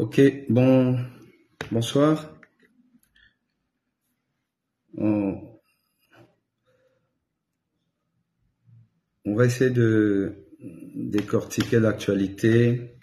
Ok, bonsoir. On, on va essayer de décortiquer l'actualité.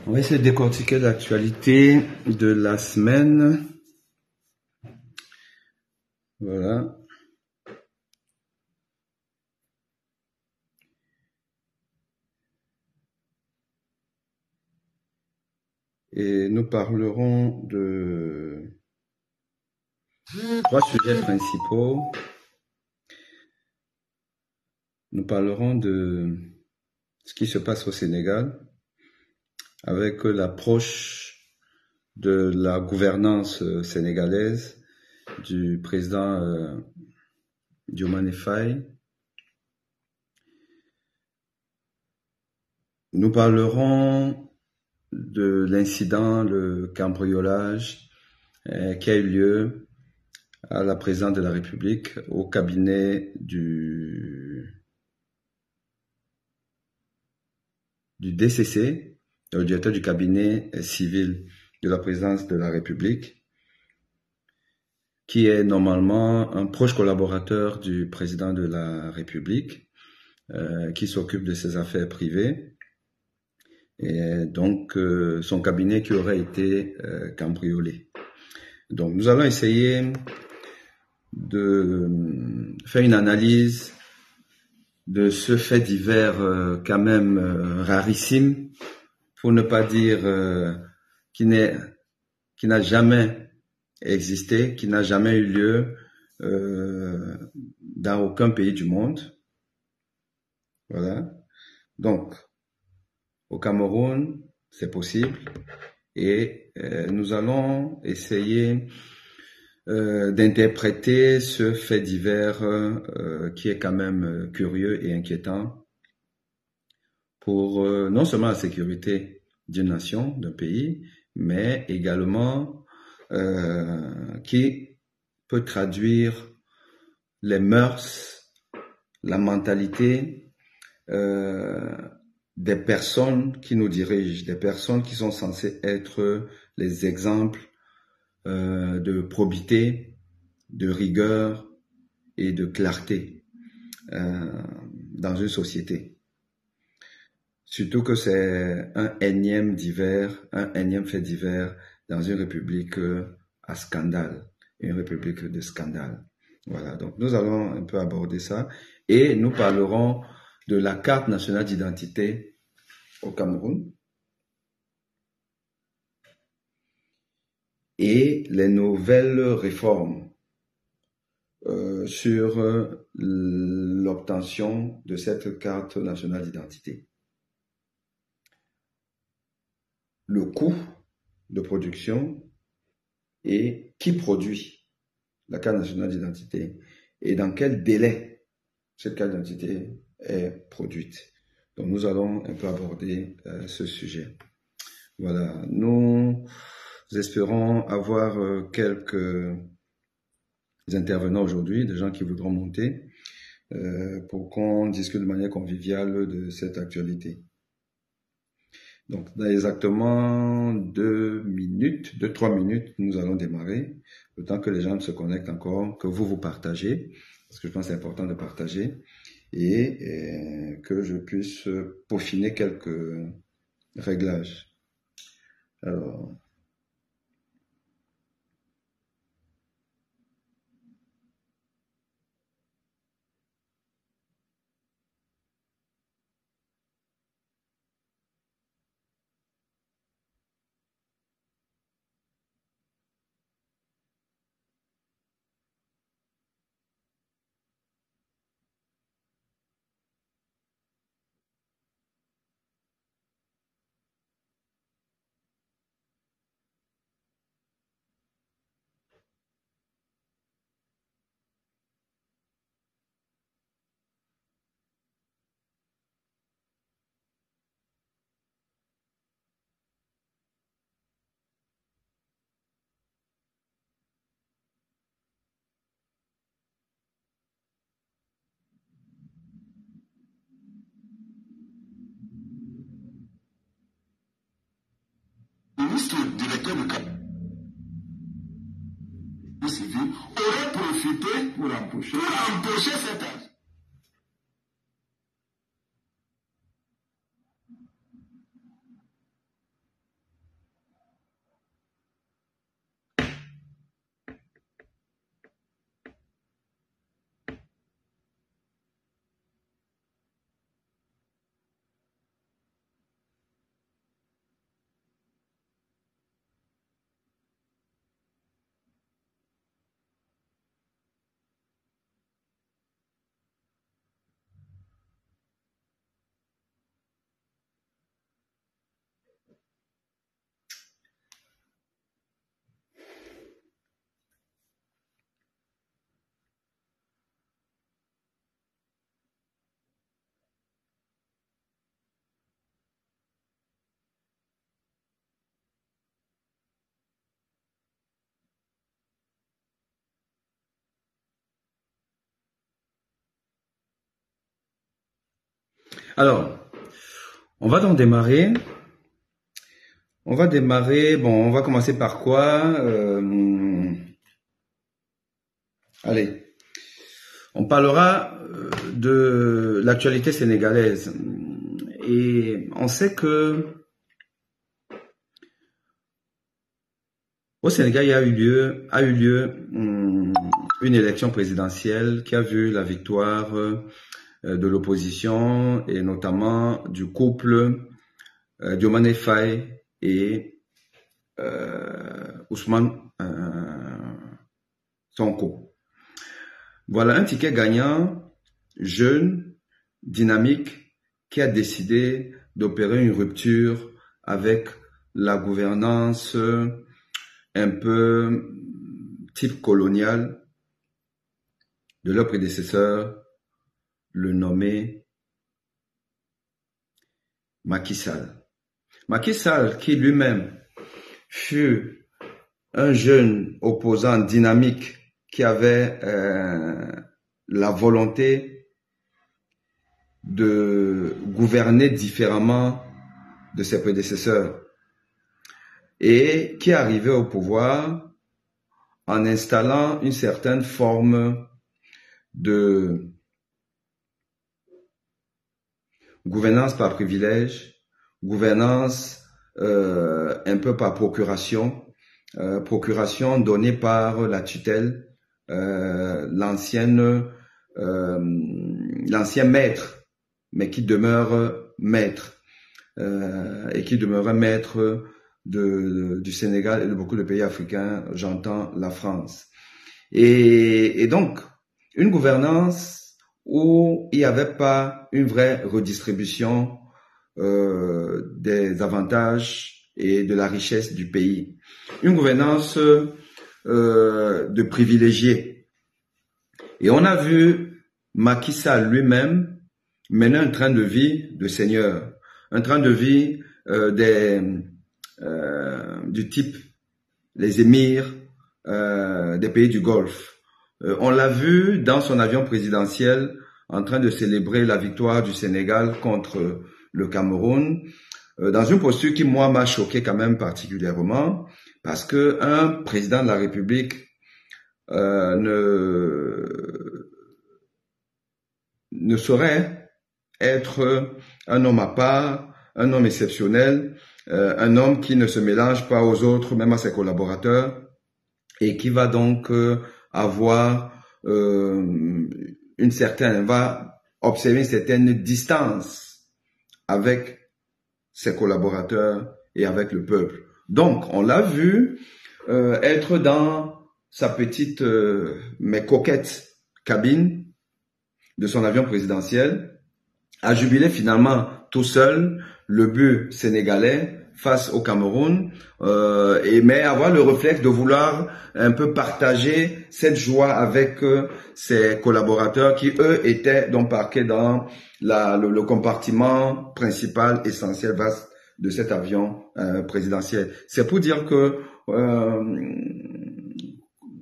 On va essayer de décortiquer l'actualité de la semaine. Voilà. Et nous parlerons de trois sujets principaux. Nous parlerons de ce qui se passe au Sénégal avec l'approche de la gouvernance sénégalaise du président Diomaye Faye. Nous parlerons de l'incident, le cambriolage qui a eu lieu à la présidence de la République au cabinet du DCC, le directeur du cabinet civil de la présidence de la République, qui est normalement un proche collaborateur du président de la République, qui s'occupe de ses affaires privées. Et donc, son cabinet qui aurait été cambriolé. Donc, nous allons essayer de faire une analyse de ce fait divers quand même rarissime, pour ne pas dire qui n'a jamais existé, qui n'a jamais eu lieu dans aucun pays du monde. Voilà. Donc, au Cameroun, c'est possible, et nous allons essayer d'interpréter ce fait divers qui est quand même curieux et inquiétant pour non seulement la sécurité d'une nation, d'un pays, mais également qui peut traduire les mœurs, la mentalité des personnes qui nous dirigent, des personnes qui sont censées être les exemples de probité, de rigueur et de clarté dans une société. Surtout que c'est un énième fait divers dans une république à scandale, une république de scandale. Voilà, donc nous allons un peu aborder ça et nous parlerons de la carte nationale d'identité au Cameroun et les nouvelles réformes sur l'obtention de cette carte nationale d'identité. Le coût de production et qui produit la carte nationale d'identité et dans quel délai cette carte d'identité est produite. Donc nous allons un peu aborder ce sujet. Voilà, nous espérons avoir quelques intervenants aujourd'hui, des gens qui voudront monter pour qu'on discute de manière conviviale de cette actualité. Donc, dans exactement 3 minutes, nous allons démarrer. Le temps que les gens se connectent encore, que vous partagez, parce que je pense que c'est important de partager, et que je puisse peaufiner quelques réglages. Alors, vice-directeur de cabinet civil, aurait profité pour empocher cet argent. Alors, on va donc démarrer. On va commencer par quoi? Allez, on parlera de l'actualité sénégalaise. Et on sait que au Sénégal, il y a eu lieu une élection présidentielle qui a vu la victoire de l'opposition et notamment du couple Diomaye Faye et Ousmane Sonko. Voilà un ticket gagnant, jeune, dynamique, qui a décidé d'opérer une rupture avec la gouvernance un peu type colonial de leur prédécesseur, le nommé Macky Sall. Macky Sall, qui lui-même fut un jeune opposant dynamique qui avait la volonté de gouverner différemment de ses prédécesseurs et qui est arrivé au pouvoir en installant une certaine forme de gouvernance par privilège, gouvernance un peu par procuration, procuration donnée par la tutelle, l'ancien maître, mais qui demeure maître, et qui demeure maître du Sénégal et de beaucoup de pays africains, j'entends la France. Et donc, une gouvernance où il n'y avait pas une vraie redistribution des avantages et de la richesse du pays. Une gouvernance de privilégiés. Et on a vu Macky Sall lui-même mener un train de vie de seigneur, un train de vie du type les émirs des pays du Golfe. On l'a vu dans son avion présidentiel en train de célébrer la victoire du Sénégal contre le Cameroun, dans une posture qui, moi, m'a choqué quand même particulièrement, parce que un président de la République ne saurait être un homme à part, un homme exceptionnel, un homme qui ne se mélange pas aux autres, même à ses collaborateurs, et qui va donc avoir va observer une certaine distance avec ses collaborateurs et avec le peuple. Donc, on l'a vu être dans sa petite mais coquette cabine de son avion présidentiel, à jubiler finalement tout seul le but sénégalais face au Cameroun, mais avoir le réflexe de vouloir un peu partager cette joie avec ses collaborateurs qui, eux, étaient donc parqués dans le compartiment principal, essentiel, vaste de cet avion présidentiel. C'est pour dire que,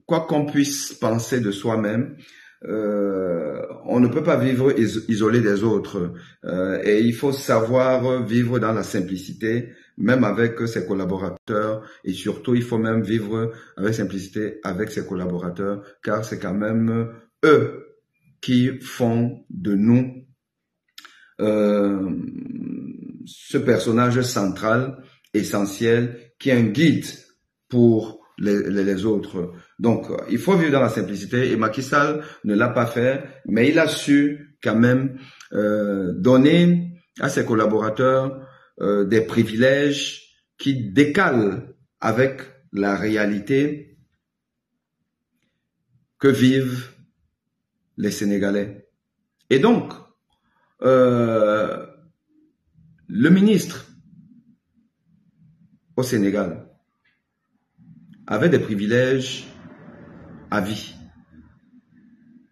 quoi qu'on puisse penser de soi-même, on ne peut pas vivre isolé des autres et il faut savoir vivre dans la simplicité, même avec ses collaborateurs, et surtout, il faut même vivre avec simplicité avec ses collaborateurs, car c'est quand même eux qui font de nous ce personnage central, essentiel, qui est un guide pour les autres. Donc, il faut vivre dans la simplicité, et Macky Sall ne l'a pas fait, mais il a su quand même donner à ses collaborateurs des privilèges qui décalent avec la réalité que vivent les Sénégalais. Et donc, le ministre au Sénégal avait des privilèges à vie,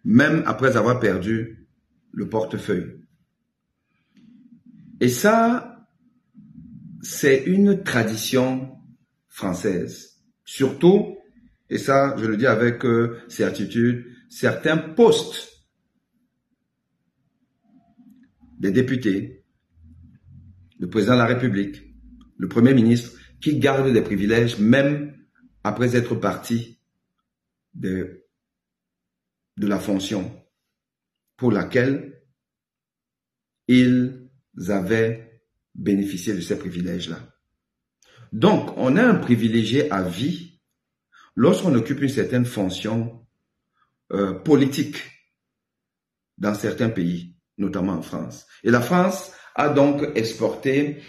même après avoir perdu le portefeuille. Et ça, c'est une tradition française. Surtout, et ça, je le dis avec certitude, certains postes des députés, le président de la République, le Premier ministre, qui gardent des privilèges même après être partis de la fonction pour laquelle ils avaient bénéficié de ces privilèges-là. Donc, on est un privilégié à vie lorsqu'on occupe une certaine fonction politique dans certains pays, notamment en France. Et la France a donc exporté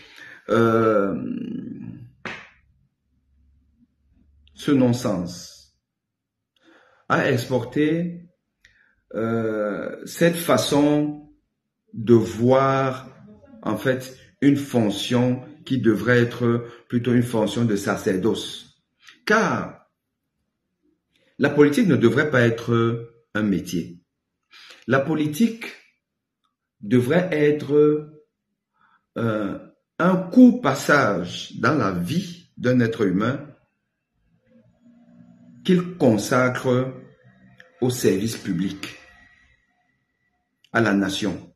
ce non-sens, a exporté cette façon de voir en fait une fonction qui devrait être plutôt une fonction de sacerdoce. Car la politique ne devrait pas être un métier. La politique devrait être un court passage dans la vie d'un être humain qu'il consacre au service public, à la nation.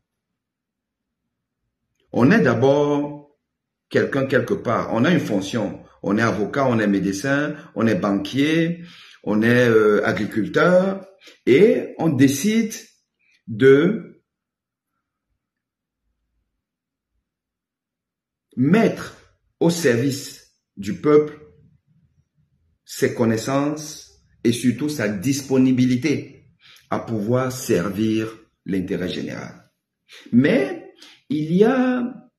On est d'abord quelqu'un quelque part, on a une fonction, on est avocat, on est médecin, on est banquier, on est agriculteur, et on décide de mettre au service du peuple ses connaissances et surtout sa disponibilité à pouvoir servir l'intérêt général. Mais il y a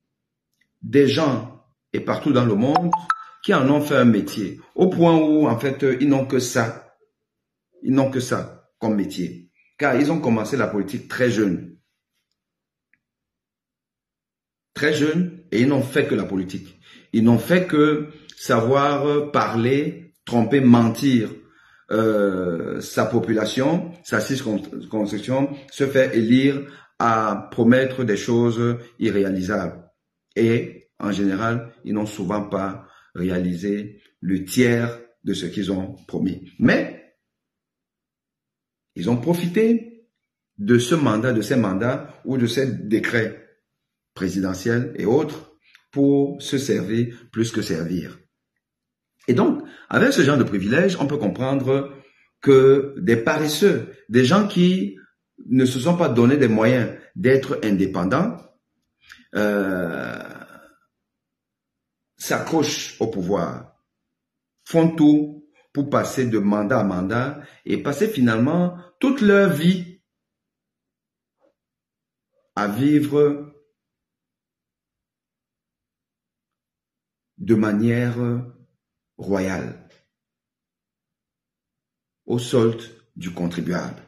des gens, et partout dans le monde, qui en ont fait un métier, au point où, en fait, ils n'ont que ça. Ils n'ont que ça comme métier. Car ils ont commencé la politique très jeunes. Très jeunes, et ils n'ont fait que la politique. Ils n'ont fait que savoir parler, tromper, mentir sa population, sa circonscription, se faire élire à promettre des choses irréalisables. Et, en général, ils n'ont souvent pas réalisé le tiers de ce qu'ils ont promis. Mais, ils ont profité de ce mandat, de ces mandats ou de ces décrets présidentiels et autres pour se servir plus que servir. Et donc, avec ce genre de privilèges, on peut comprendre que des paresseux, des gens qui ne se sont pas donné des moyens d'être indépendants, s'accrochent au pouvoir, font tout pour passer de mandat à mandat et passer finalement toute leur vie à vivre de manière royale, au solde du contribuable.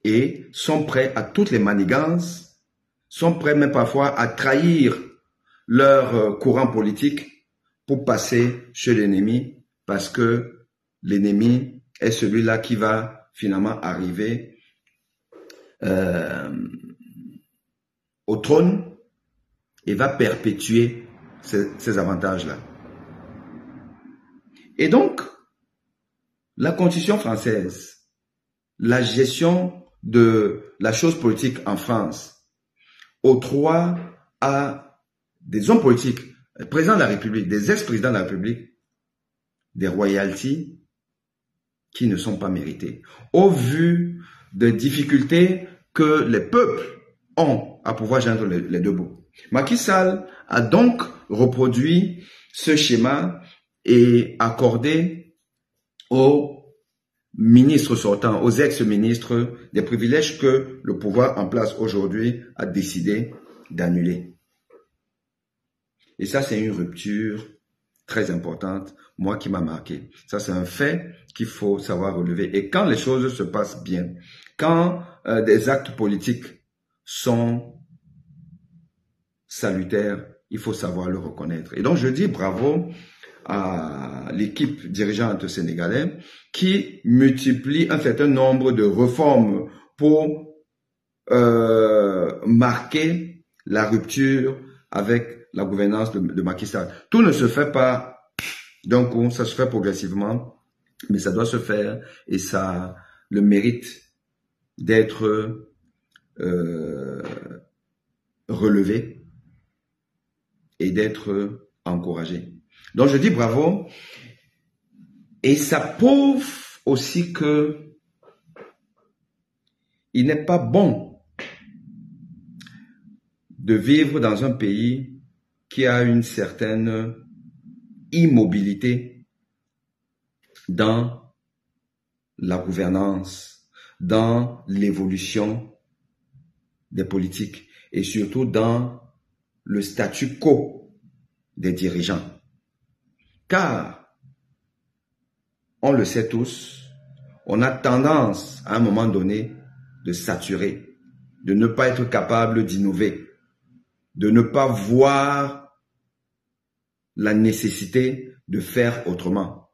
Et sont prêts à toutes les manigances, sont prêts même parfois à trahir leur courant politique pour passer chez l'ennemi, parce que l'ennemi est celui-là qui va finalement arriver au trône et va perpétuer ces avantages-là. Et donc, la Constitution française, la gestion de la chose politique en France, octroie à des hommes politiques, des présidents de la République, des ex-présidents de la République, des royalties qui ne sont pas méritées, au vu des difficultés que les peuples ont à pouvoir joindre les deux bouts. Macky Sall a donc reproduit ce schéma et accordé aux ministres sortants, aux ex-ministres, des privilèges que le pouvoir en place aujourd'hui a décidé d'annuler. Et ça, c'est une rupture très importante, moi qui m'a marqué. Ça, c'est un fait qu'il faut savoir relever. Et quand les choses se passent bien, quand des actes politiques sont salutaires, il faut savoir le reconnaître. Et donc, je dis bravo à l'équipe dirigeante sénégalaise qui multiplie un certain nombre de réformes pour marquer la rupture avec la gouvernance de Macky Sall. Tout ne se fait pas d'un coup, ça se fait progressivement, mais ça doit se faire et ça a le mérite d'être relevé et d'être encouragé. Donc je dis bravo et ça prouve aussi que il n'est pas bon de vivre dans un pays qui a une certaine immobilité dans la gouvernance, dans l'évolution des politiques et surtout dans le statu quo des dirigeants. Car, on le sait tous, on a tendance à un moment donné de saturer, de ne pas être capable d'innover, de ne pas voir la nécessité de faire autrement.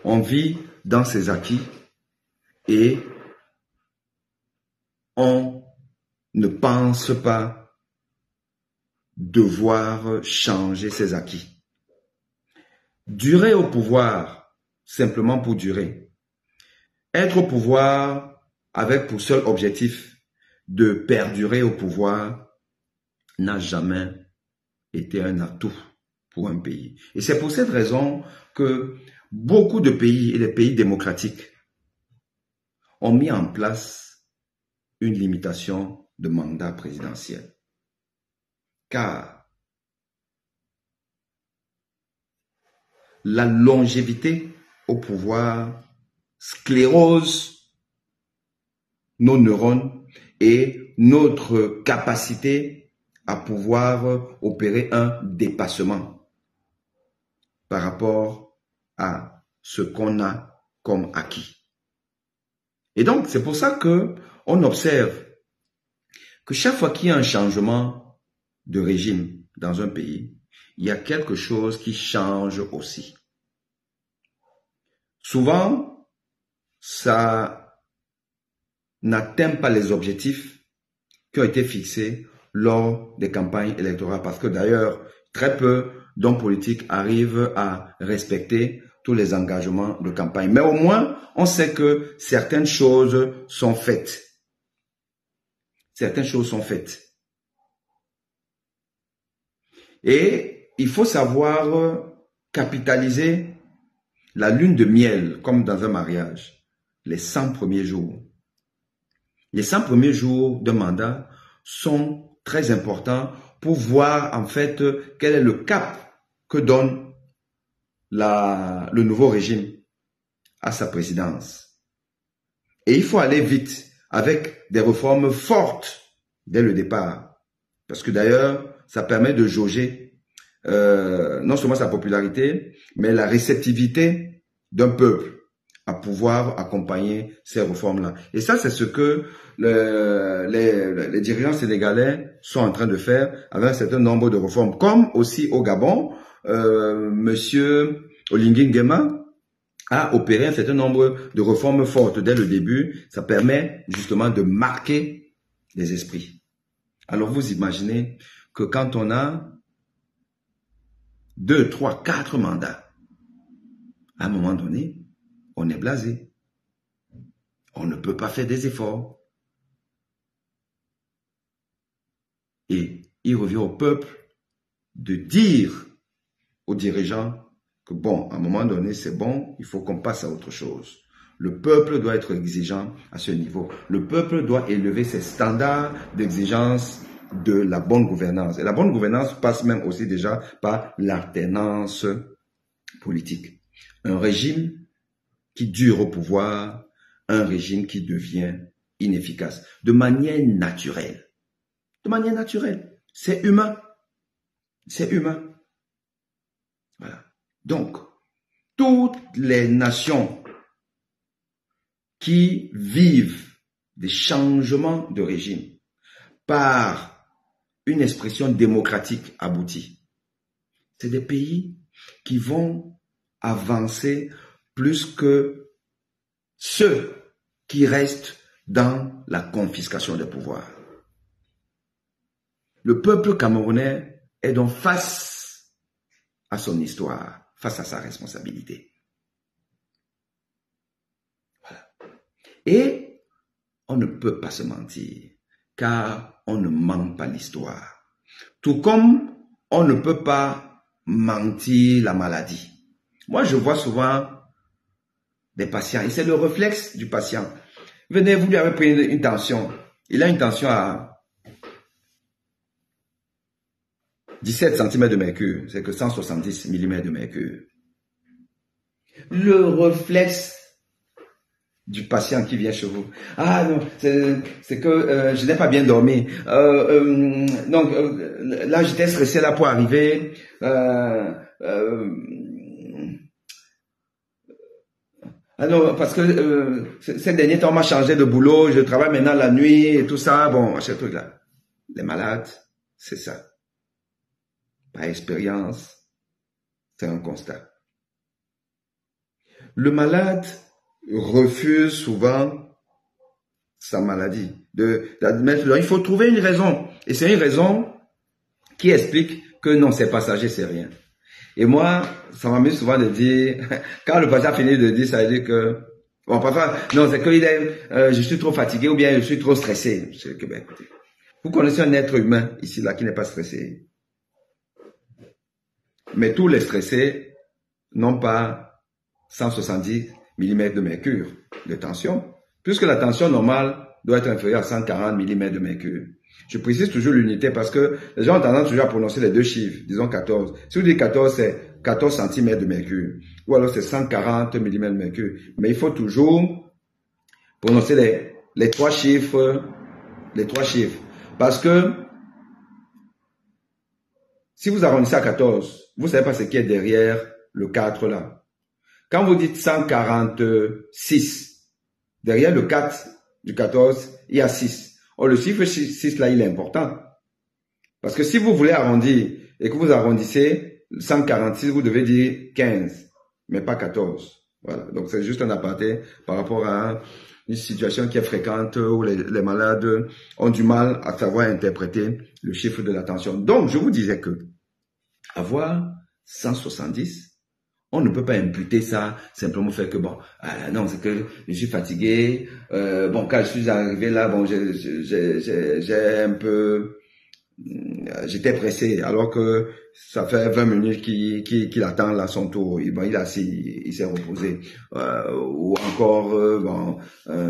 On vit dans ses acquis et on ne pense pas devoir changer ses acquis. Durer au pouvoir simplement pour durer. Être au pouvoir avec pour seul objectif de perdurer au pouvoir n'a jamais été un atout pour un pays. Et c'est pour cette raison que beaucoup de pays et les pays démocratiques ont mis en place une limitation de mandat présidentiel. Car la longévité au pouvoir sclérose nos neurones et notre capacité à pouvoir opérer un dépassement par rapport à ce qu'on a comme acquis. Et donc, c'est pour ça que on observe que chaque fois qu'il y a un changement de régime dans un pays, il y a quelque chose qui change aussi. Souvent, ça n'atteint pas les objectifs qui ont été fixés lors des campagnes électorales. Parce que d'ailleurs, très peu d'hommes politiques arrivent à respecter tous les engagements de campagne. Mais au moins, on sait que certaines choses sont faites. Certaines choses sont faites. Et il faut savoir capitaliser la lune de miel, comme dans un mariage, les 100 premiers jours. Les 100 premiers jours de mandat sont très importants pour voir en fait quel est le cap que donne le nouveau régime à sa présidence. Et il faut aller vite avec des réformes fortes dès le départ. Parce que d'ailleurs, ça permet de jauger non seulement sa popularité, mais la réceptivité d'un peuple à pouvoir accompagner ces réformes-là. Et ça, c'est ce que les dirigeants sénégalais sont en train de faire avec un certain nombre de réformes. Comme aussi au Gabon, Monsieur Oligui Nguema a opéré un certain nombre de réformes fortes dès le début. Ça permet justement de marquer les esprits. Alors vous imaginez que quand on a 2, 3, 4 mandats, à un moment donné, on est blasé. On ne peut pas faire des efforts. Et il revient au peuple de dire aux dirigeants que bon, à un moment donné, c'est bon, il faut qu'on passe à autre chose. Le peuple doit être exigeant à ce niveau. Le peuple doit élever ses standards d'exigence de la bonne gouvernance. Et la bonne gouvernance passe même aussi déjà par l'alternance politique. Un régime qui dure au pouvoir, un régime qui devient inefficace, de manière naturelle. De manière naturelle. C'est humain. C'est humain. Voilà. Donc, toutes les nations qui vivent des changements de régime par une expression démocratique aboutie, c'est des pays qui vont avancer plus que ceux qui restent dans la confiscation des pouvoirs. Le peuple camerounais est donc face à son histoire, face à sa responsabilité. Voilà. Et on ne peut pas se mentir, car on ne ment pas l'histoire. Tout comme on ne peut pas mentir la maladie. Moi, je vois souvent des patients, et c'est le réflexe du patient. Venez, vous lui avez pris une tension. Il a une tension à 17 cm de mercure, c'est que 170 mm de mercure. Le réflexe du patient qui vient chez vous. Ah non, c'est que je n'ai pas bien dormi. Donc là, j'étais stressé là pour arriver. Ah non, parce que ces derniers temps, on m'a changé de boulot, je travaille maintenant la nuit et tout ça. Bon, ce truc-là. Les malades, c'est ça. Par expérience, c'est un constat. Le malade refuse souvent sa maladie, d'admettre. Il faut trouver une raison. Et c'est une raison qui explique que non, c'est passager, c'est rien. Et moi, ça m'amuse souvent de dire, quand le patient finit de dire, ça veut dire que, bon, parfois, non, c'est que je suis trop fatigué ou bien je suis trop stressé. Je dis que, ben, écoutez, vous connaissez un être humain ici, là, qui n'est pas stressé. Mais tous les stressés n'ont pas 170 mm de mercure de tension, puisque la tension normale doit être inférieure à 140 mm de mercure. Je précise toujours l'unité parce que les gens ont tendance toujours à prononcer les deux chiffres, disons 14. Si vous dites 14, c'est 14 cm de mercure, ou alors c'est 140 mm de mercure. Mais il faut toujours prononcer les trois chiffres, parce que si vous arrondissez à 14, vous savez pas ce qui est derrière le 4 là. Quand vous dites 146, derrière le 4 du 14, il y a 6. Or, le chiffre 6 là, il est important. Parce que si vous voulez arrondir et que vous arrondissez 146, vous devez dire 15, mais pas 14. Voilà. Donc, c'est juste un aparté par rapport à une situation qui est fréquente où les malades ont du mal à savoir interpréter le chiffre de la tension. Donc, je vous disais que avoir 170, on ne peut pas imputer ça simplement fait que bon, non, c'est que je suis fatigué. Bon, quand je suis arrivé là, bon, j'ai un peu, j'étais pressé, alors que ça fait 20 minutes qu'il attend là son tour. Bon, il est assis, il s'est reposé. Ou encore, bon,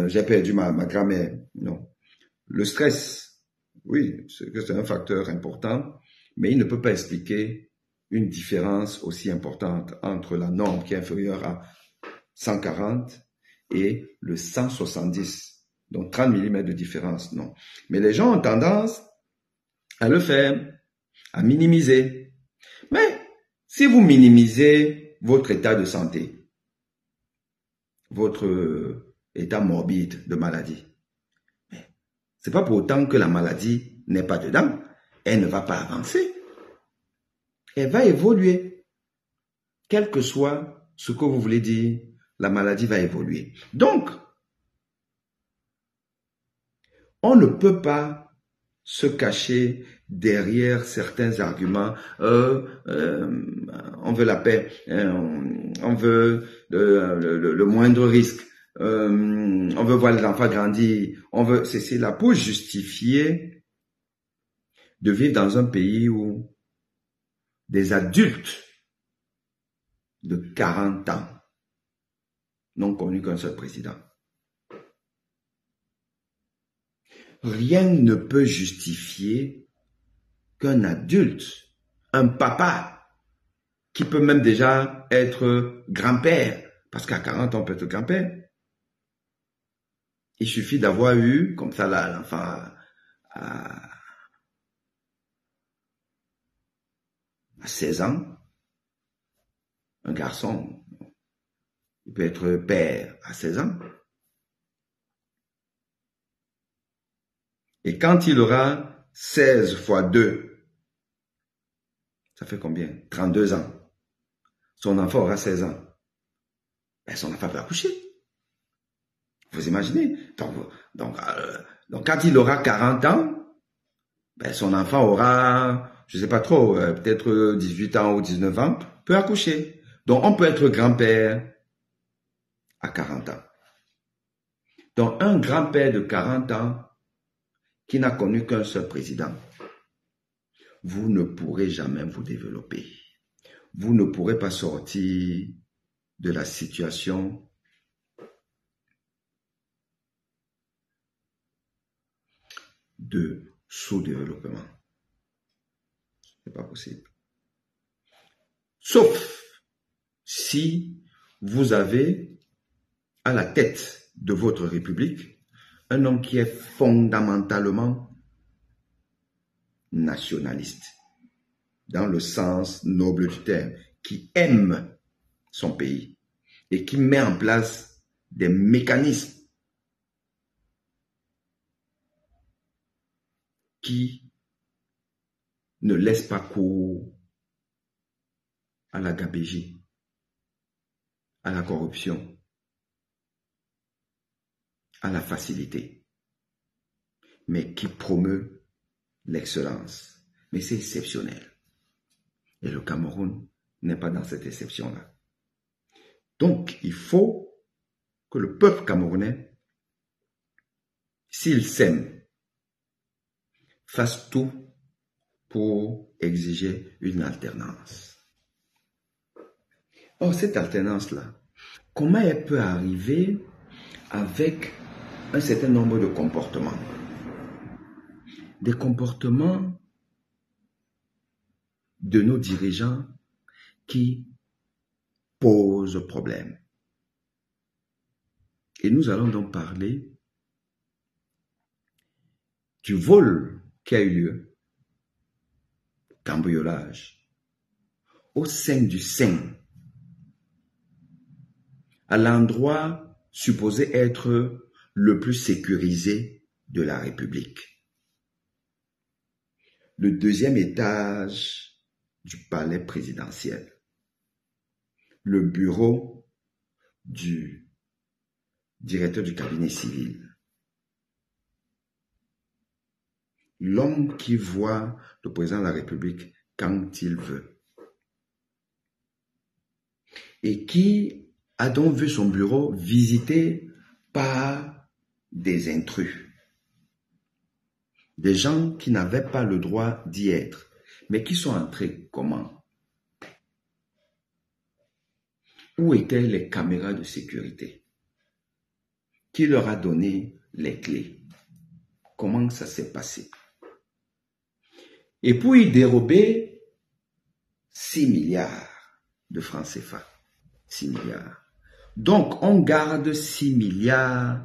j'ai perdu ma grammaire. Non, le stress, oui, c'est un facteur important, mais il ne peut pas expliquer une différence aussi importante entre la norme qui est inférieure à 140 et le 170. Donc 30 mm de différence, non. Mais les gens ont tendance à le faire, à minimiser. Mais si vous minimisez votre état de santé, votre état morbide de maladie, c'est pas pour autant que la maladie n'est pas dedans. Elle ne va pas avancer. Elle va évoluer. Quel que soit ce que vous voulez dire, la maladie va évoluer. Donc, on ne peut pas se cacher derrière certains arguments. On veut la paix, on veut le moindre risque, on veut voir les enfants grandir, c'est là pour justifier de vivre dans un pays où des adultes de 40 ans n'ont connu qu'un seul président. Rien ne peut justifier qu'un adulte, un papa, qui peut même déjà être grand-père, parce qu'à 40 ans on peut être grand-père. Il suffit d'avoir eu, comme ça là, l'enfant à 16 ans, un garçon, il peut être père à 16 ans. Et quand il aura 16 fois 2, ça fait combien? 32 ans. Son enfant aura 16 ans. Ben, son enfant peut accoucher. Vous imaginez? Donc, quand il aura 40 ans, ben, son enfant aura, je ne sais pas trop, peut-être 18 ans ou 19 ans, peut accoucher. Donc, on peut être grand-père à 40 ans. Donc, un grand-père de 40 ans qui n'a connu qu'un seul président, vous ne pourrez jamais vous développer. Vous ne pourrez pas sortir de la situation de sous-développement. Ce n'est pas possible. Sauf si vous avez à la tête de votre république un homme qui est fondamentalement nationaliste, dans le sens noble du terme, qui aime son pays et qui met en place des mécanismes qui ne laissent pas cours à la gabegie, à la corruption, à la facilité, mais qui promeut l'excellence. Mais c'est exceptionnel. Et le Cameroun n'est pas dans cette exception-là. Donc, il faut que le peuple camerounais, s'il s'aime, fasse tout pour exiger une alternance. Or, cette alternance-là, comment elle peut arriver avec un certain nombre de comportements? Des comportements de nos dirigeants qui posent problème. Et nous allons donc parler du vol qui a eu lieu, cambriolage, au sein du sein, à l'endroit supposé être le plus sécurisé de la République. Le deuxième étage du palais présidentiel, le bureau du directeur du cabinet civil, l'homme qui voit le président de la République quand il veut, et qui a donc vu son bureau visité par des intrus, des gens qui n'avaient pas le droit d'y être, mais qui sont entrés comment? Où étaient les caméras de sécurité? Qui leur a donné les clés? Comment ça s'est passé? Et pour y dérober 6 milliards de francs CFA. 6 milliards. Donc, on garde 6 milliards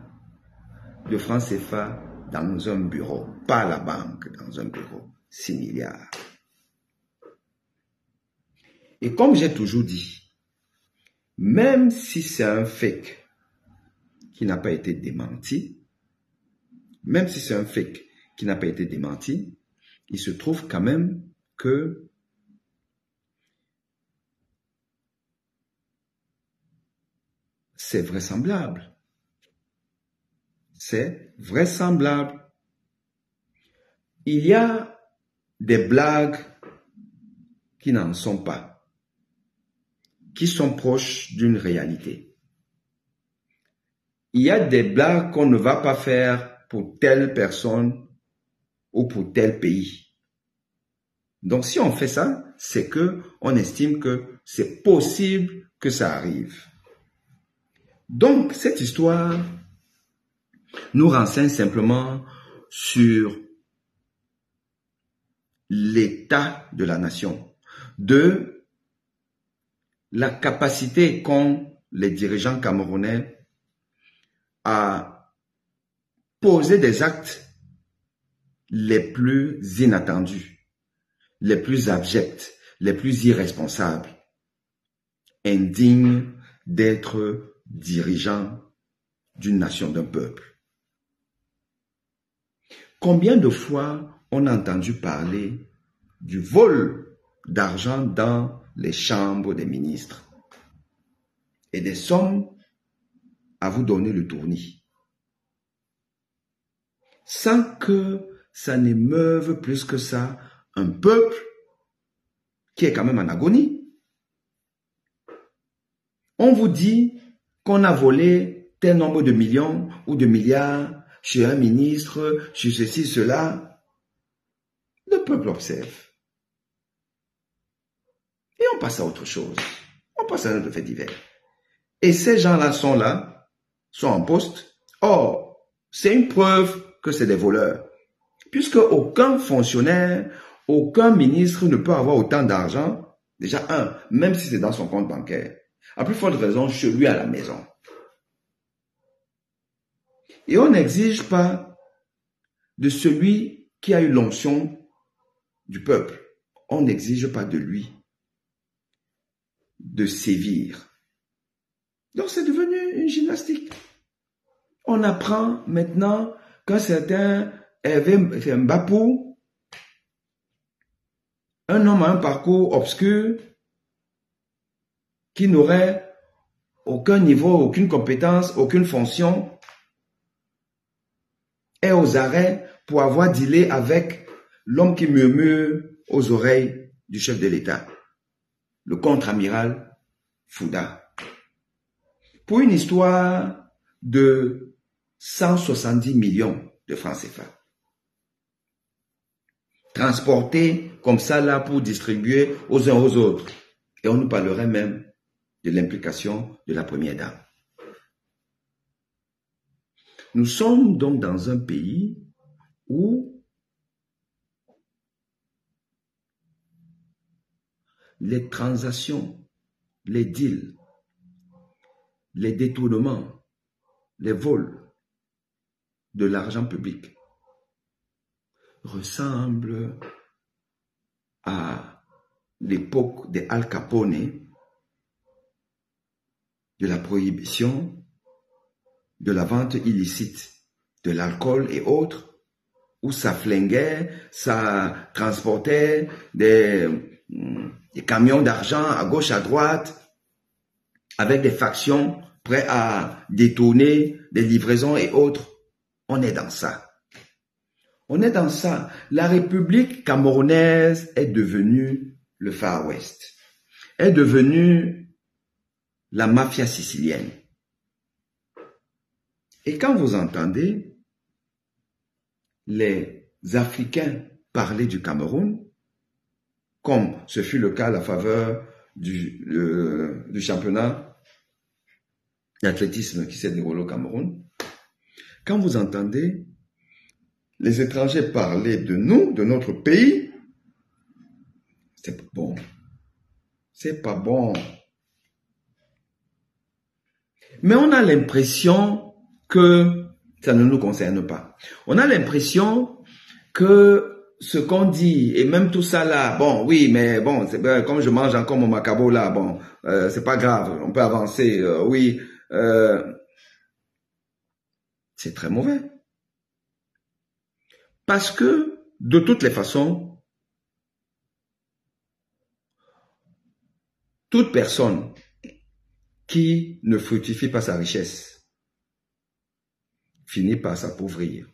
de francs CFA dans un bureau, pas à la banque, dans un bureau. 6 milliards. Et comme j'ai toujours dit, même si c'est un fake qui n'a pas été démenti, même si c'est un fake qui n'a pas été démenti, il se trouve quand même que c'est vraisemblable. C'est vraisemblable. Il y a des blagues qui n'en sont pas, qui sont proches d'une réalité. Il y a des blagues qu'on ne va pas faire pour telle personne ou pour tel pays. Donc si on fait ça, c'est que on estime que c'est possible que ça arrive. Donc, cette histoire nous renseigne simplement sur l'état de la nation, de la capacité qu'ont les dirigeants camerounais à poser des actes les plus inattendus, les plus abjects, les plus irresponsables, indignes d'être dirigeants d'une nation, d'un peuple. Combien de fois on a entendu parler du vol d'argent dans les chambres des ministres et des sommes à vous donner le tournis, sans que ça n'émeuve plus que ça un peuple qui est quand même en agonie. On vous dit qu'on a volé tel nombre de millions ou de milliards chez un ministre, chez ceci, cela. Le peuple observe. Et on passe à autre chose. On passe à notre fait divers. Et ces gens-là, sont en poste. Or, c'est une preuve que c'est des voleurs. Puisque aucun fonctionnaire, aucun ministre ne peut avoir autant d'argent. Déjà, même si c'est dans son compte bancaire. À plus forte raison, chez lui à la maison. Et on n'exige pas de celui qui a eu l'onction du peuple. On n'exige pas de lui de sévir. Donc c'est devenu une gymnastique. On apprend maintenant qu'un certain Hervé Mbapou, un homme à un parcours obscur, qui n'aurait aucun niveau, aucune compétence, aucune fonction, est aux arrêts pour avoir dealé avec l'homme qui murmure aux oreilles du chef de l'État, le contre-amiral Fouda, pour une histoire de 170 millions de francs CFA. Transportés comme ça là pour distribuer aux uns aux autres. Et on nous parlerait même de l'implication de la première dame. Nous sommes donc dans un pays où les transactions, les deals, les détournements, les vols de l'argent public ressemblent à l'époque des Al Capone, de la prohibition de la vente illicite de l'alcool et autres, où ça flinguait, ça transportait des camions d'argent à gauche, à droite, avec des factions prêtes à détourner des livraisons et autres. On est dans ça. On est dans ça. La République camerounaise est devenue le Far West, est devenue la mafia sicilienne. Et quand vous entendez les Africains parler du Cameroun, comme ce fut le cas à la faveur du championnat d'athlétisme qui s'est déroulé au Cameroun, quand vous entendez les étrangers parler de nous, de notre pays, c'est pas bon. C'est pas bon. Mais on a l'impression que ça ne nous concerne pas. On a l'impression que ce qu'on dit, et même tout ça là, bon, oui, mais bon, comme je mange encore mon macabo là, bon, c'est pas grave, on peut avancer, oui, c'est très mauvais. Parce que, de toutes les façons, toute personne qui ne fructifie pas sa richesse finit par s'appauvrir.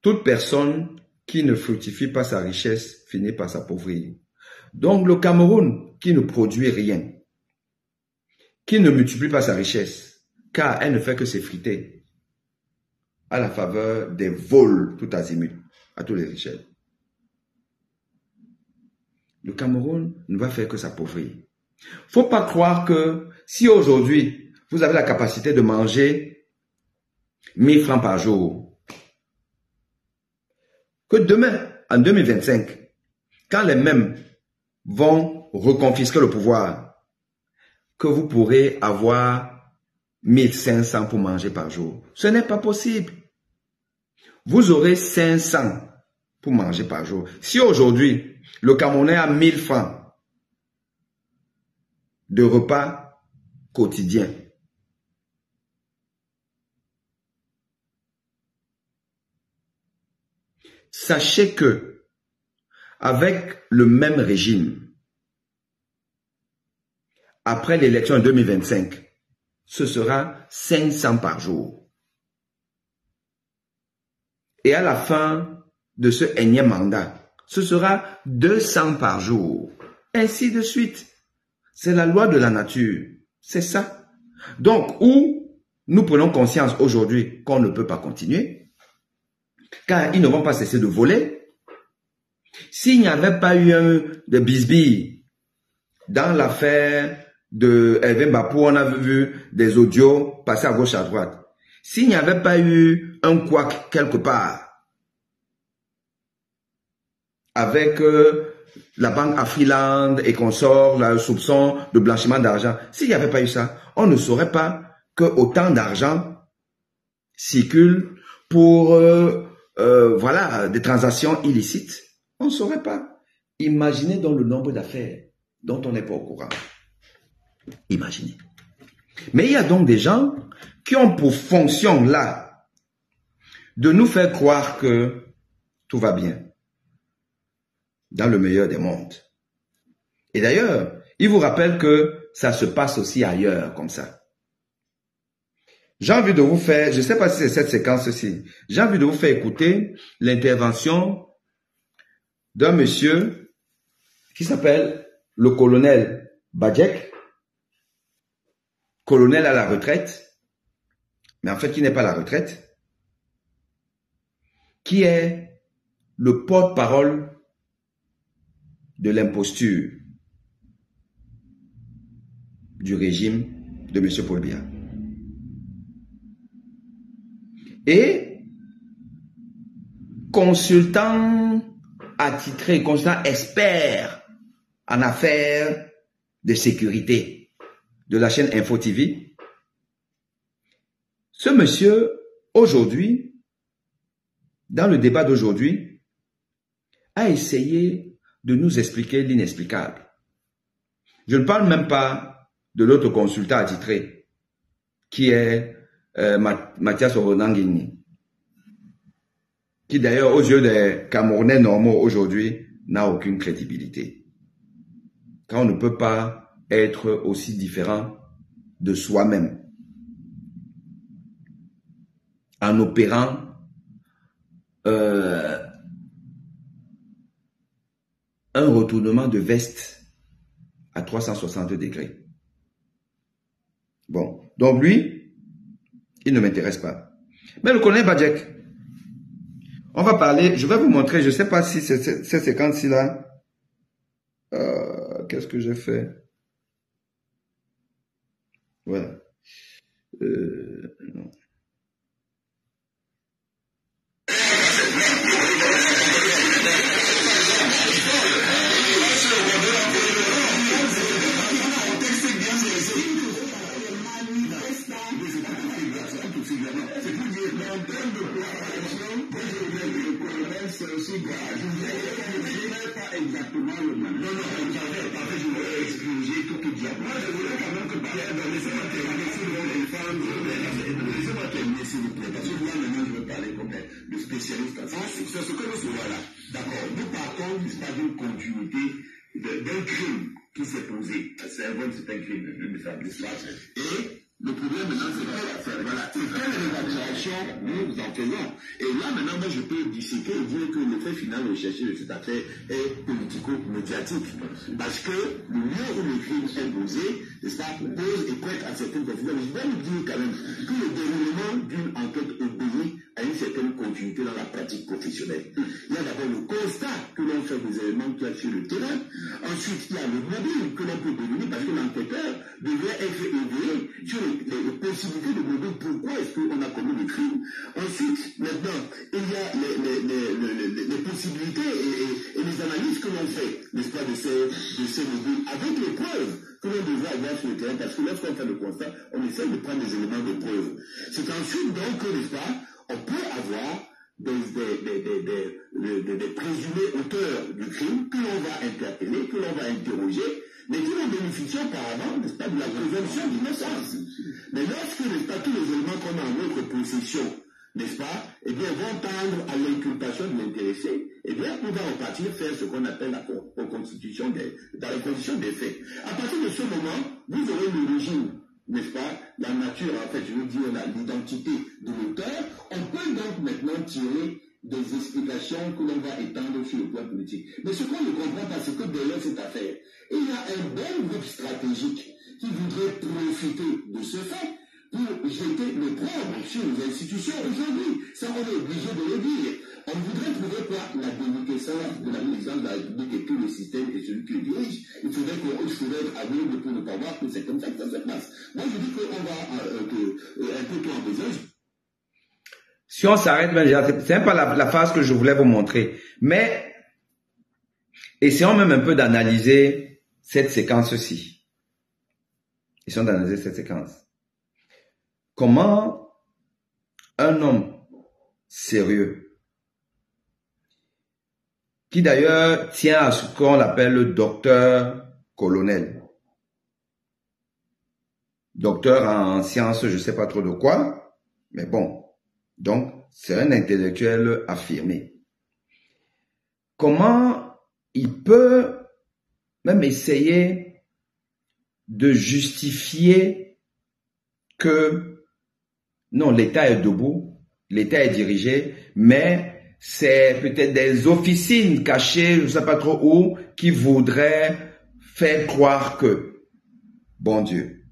Toute personne qui ne fructifie pas sa richesse finit par s'appauvrir. Donc le Cameroun qui ne produit rien, qui ne multiplie pas sa richesse, car elle ne fait que s'effriter à la faveur des vols tout azimut, à tous les échelles. le Cameroun ne va faire que s'appauvrir. Faut pas croire que si aujourd'hui, vous avez la capacité de manger 1000 francs par jour, que demain, en 2025, quand les mêmes vont reconfisquer le pouvoir, que vous pourrez avoir 1500 pour manger par jour. Ce n'est pas possible. Vous aurez 500 pour manger par jour. Si aujourd'hui, le Camerounais a 1000 francs de repas quotidiens, sachez que avec le même régime, après l'élection en 2025, ce sera 500 par jour. Et à la fin de ce énième mandat, ce sera 200 par jour. Ainsi de suite. C'est la loi de la nature. C'est ça. Donc, où nous prenons conscience aujourd'hui qu'on ne peut pas continuer, car ils ne vont pas cesser de voler. S'il n'y avait pas eu de bisbilles dans l'affaire de Hervé Mbapou, on a vu des audios passer à gauche à droite. S'il n'y avait pas eu un couac quelque part avec la banque Afriland et consorts, le soupçon de blanchiment d'argent, s'il n'y avait pas eu ça, on ne saurait pas que autant d'argent circule pour voilà, des transactions illicites. On ne saurait pas. Imaginez donc le nombre d'affaires dont on n'est pas au courant. Imaginez. Mais il y a donc des gens qui ont pour fonction là de nous faire croire que tout va bien dans le meilleur des mondes. Et d'ailleurs, il vous rappelle que ça se passe aussi ailleurs comme ça. J'ai envie de vous faire, je ne sais pas si c'est cette séquence-ci, j'ai envie de vous faire écouter l'intervention d'un monsieur qui s'appelle le colonel Badjek, colonel à la retraite, mais en fait qui n'est pas à la retraite, qui est le porte-parole de l'imposture du régime de M. Paul Biya. Et consultant attitré, consultant expert en affaires de sécurité de la chaîne Info TV, ce monsieur, aujourd'hui, dans le débat d'aujourd'hui, a essayé de nous expliquer l'inexplicable. Je ne parle même pas de l'autre consultant attitré, qui est Mathias Oronangini, qui d'ailleurs, aux yeux des Camerounais normaux aujourd'hui, n'a aucune crédibilité. Quand on ne peut pas être aussi différent de soi-même, en opérant un retournement de veste à 360 degrés. Bon, donc lui, il ne m'intéresse pas. Mais le colonel Badjek, on va parler, je vais vous montrer, je ne sais pas si c'est cette séquence-ci là. Qu'est-ce que j'ai fait? Voilà. Non. Le spécialiste en France, c'est ce que nous voilà. D'accord. Nous partons d'une continuité d'un crime qui s'est posé. C'est un crime de l'histoire. Et le problème maintenant, c'est que voilà, c'est que l'évaluation, nous en faisons. Et là maintenant, moi, je peux disséquer et dire que le fait final recherché de cette affaire est politico-médiatique. Parce que le lieu où le crime est posé, ça pose et prête à certaines confusions. Mais je dois vous dire quand même que le déroulement d'une enquête obéit à une certaine condition continuité dans la pratique professionnelle. Il y a d'abord le constat que l'on fait des éléments qu'il y a sur le terrain. Ensuite, il y a le mobile que l'on peut devenir parce que l'enquêteur devrait être éveillé sur les possibilités de mobile. Pourquoi est-ce qu'on a commis le crime? Ensuite, maintenant, il y a les possibilités et les analyses que l'on fait, n'est-ce pas, de ces mobiles avec les preuves que l'on devrait avoir sur le terrain, parce que lorsqu'on fait le constat, on essaie de prendre des éléments de preuve. C'est ensuite donc que, n'est-ce pas, on peut avoir des présumés auteurs du crime que l'on va interpeller, que l'on va interroger, mais qui vont bénéficier auparavant, n'est-ce pas, de la présomption d'innocence. Mais lorsque, n'est-ce pas, tous les éléments qu'on a en notre possession, n'est-ce pas, eh bien, vont tendre à l'inculpation de l'intéressé, eh bien, on va repartir faire ce qu'on appelle la reconstitution dans les conditions des faits. À partir de ce moment, vous aurez l'origine, n'est-ce pas, la nature, en fait, je veux dire, l'identité de l'auteur. On peut donc maintenant tirer des explications que l'on va étendre sur le plan politique. Mais ce qu'on ne comprend pas, c'est que derrière cette affaire, il y a un bon groupe stratégique qui voudrait profiter de ce fait pour jeter le l'opprobre sur les institutions aujourd'hui. Ça, on est obligé de le dire. On voudrait trouver quoi? La déliquescence de la présidence de la République et tout le système et celui qui le dirige. Il faudrait être aveugle pour ne pas voir que c'est comme ça que ça se passe. Moi, je dis qu'on va un peu tout en besoin. Si on s'arrête, c'est même pas la phase que je voulais vous montrer. Mais essayons même un peu d'analyser cette séquence-ci. Essayons d'analyser cette séquence. Comment un homme sérieux, qui d'ailleurs tient à ce qu'on appelle le docteur-colonel, docteur en sciences, je ne sais pas trop de quoi, mais bon, donc c'est un intellectuel affirmé. Comment il peut même essayer de justifier que non, l'État est debout, l'État est dirigé, mais c'est peut-être des officines cachées, je ne sais pas trop où, qui voudraient faire croire que, bon Dieu,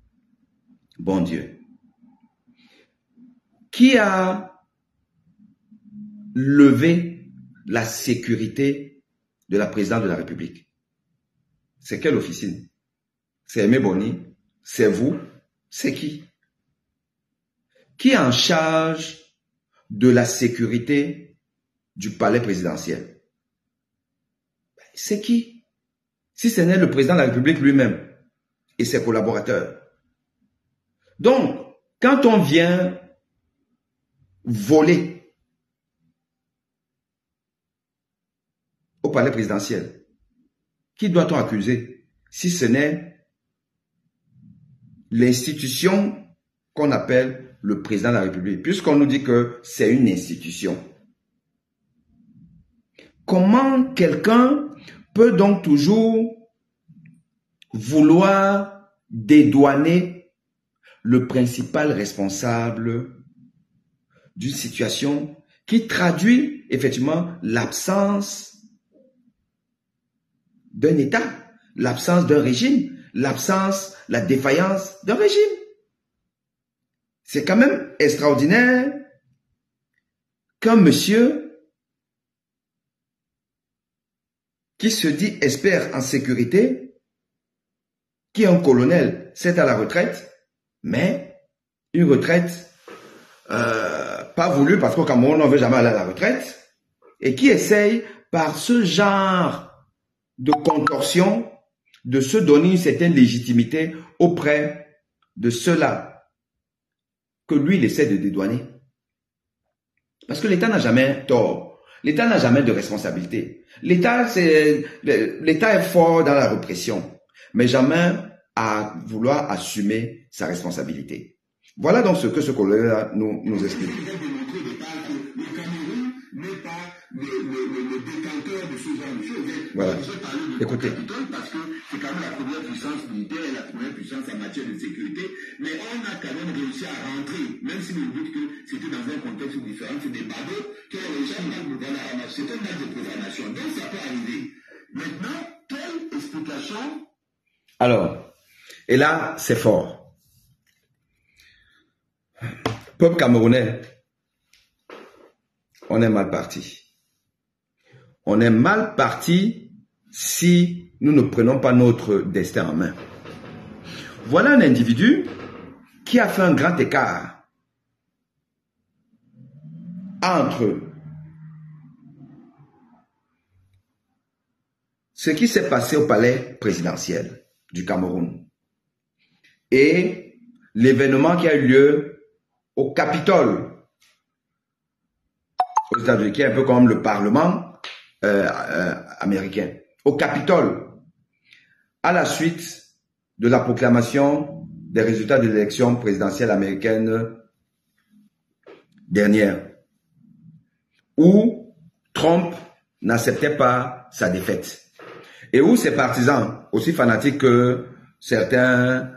qui a levé la sécurité de la présidente de la République? C'est quelle officine? C'est Aimé Boni? C'est vous? C'est qui? Qui est en charge de la sécurité du palais présidentiel? C'est qui? Si ce n'est le président de la République lui-même et ses collaborateurs. Donc, quand on vient voler au palais présidentiel, qui doit-on accuser si ce n'est l'institution qu'on appelle le président de la République, puisqu'on nous dit que c'est une institution? Comment quelqu'un peut donc toujours vouloir dédouaner le principal responsable d'une situation qui traduit effectivement l'absence d'un État, l'absence d'un régime, la défaillance d'un régime? C'est quand même extraordinaire qu'un monsieur qui se dit expert en sécurité, qui est un colonel, c'est à la retraite, mais une retraite pas voulue parce qu'au Cameroun on ne veut jamais aller à la retraite, et qui essaye par ce genre de contorsion de se donner une certaine légitimité auprès de ceux-là que lui, il essaie de dédouaner. Parce que l'État n'a jamais tort. L'État n'a jamais de responsabilité. L'État est fort dans la répression, mais jamais à vouloir assumer sa responsabilité. Voilà donc ce que ce colonel nous explique. Le détenteur de ce genre de choses. Voilà. Écoutez. Parce que c'est quand même la première puissance militaire et la première puissance en matière de sécurité, mais on a quand même réussi à rentrer, même si vous dites que c'était dans un contexte différent, c'est des badauds qui ont réussi à rentrer. C'est un acte de programmation. Donc ça peut arriver. Maintenant, quelle explication? Alors, et là, c'est fort. Peuple camerounais, on est mal parti. On est mal parti si nous ne prenons pas notre destin en main. Voilà un individu qui a fait un grand écart entre ce qui s'est passé au palais présidentiel du Cameroun et l'événement qui a eu lieu au Capitole aux États-Unis, qui est un peu comme le Parlement américain. Au Capitole, à la suite de la proclamation des résultats de l'élection présidentielle américaine dernière, où Trump n'acceptait pas sa défaite et où ses partisans, aussi fanatiques que certains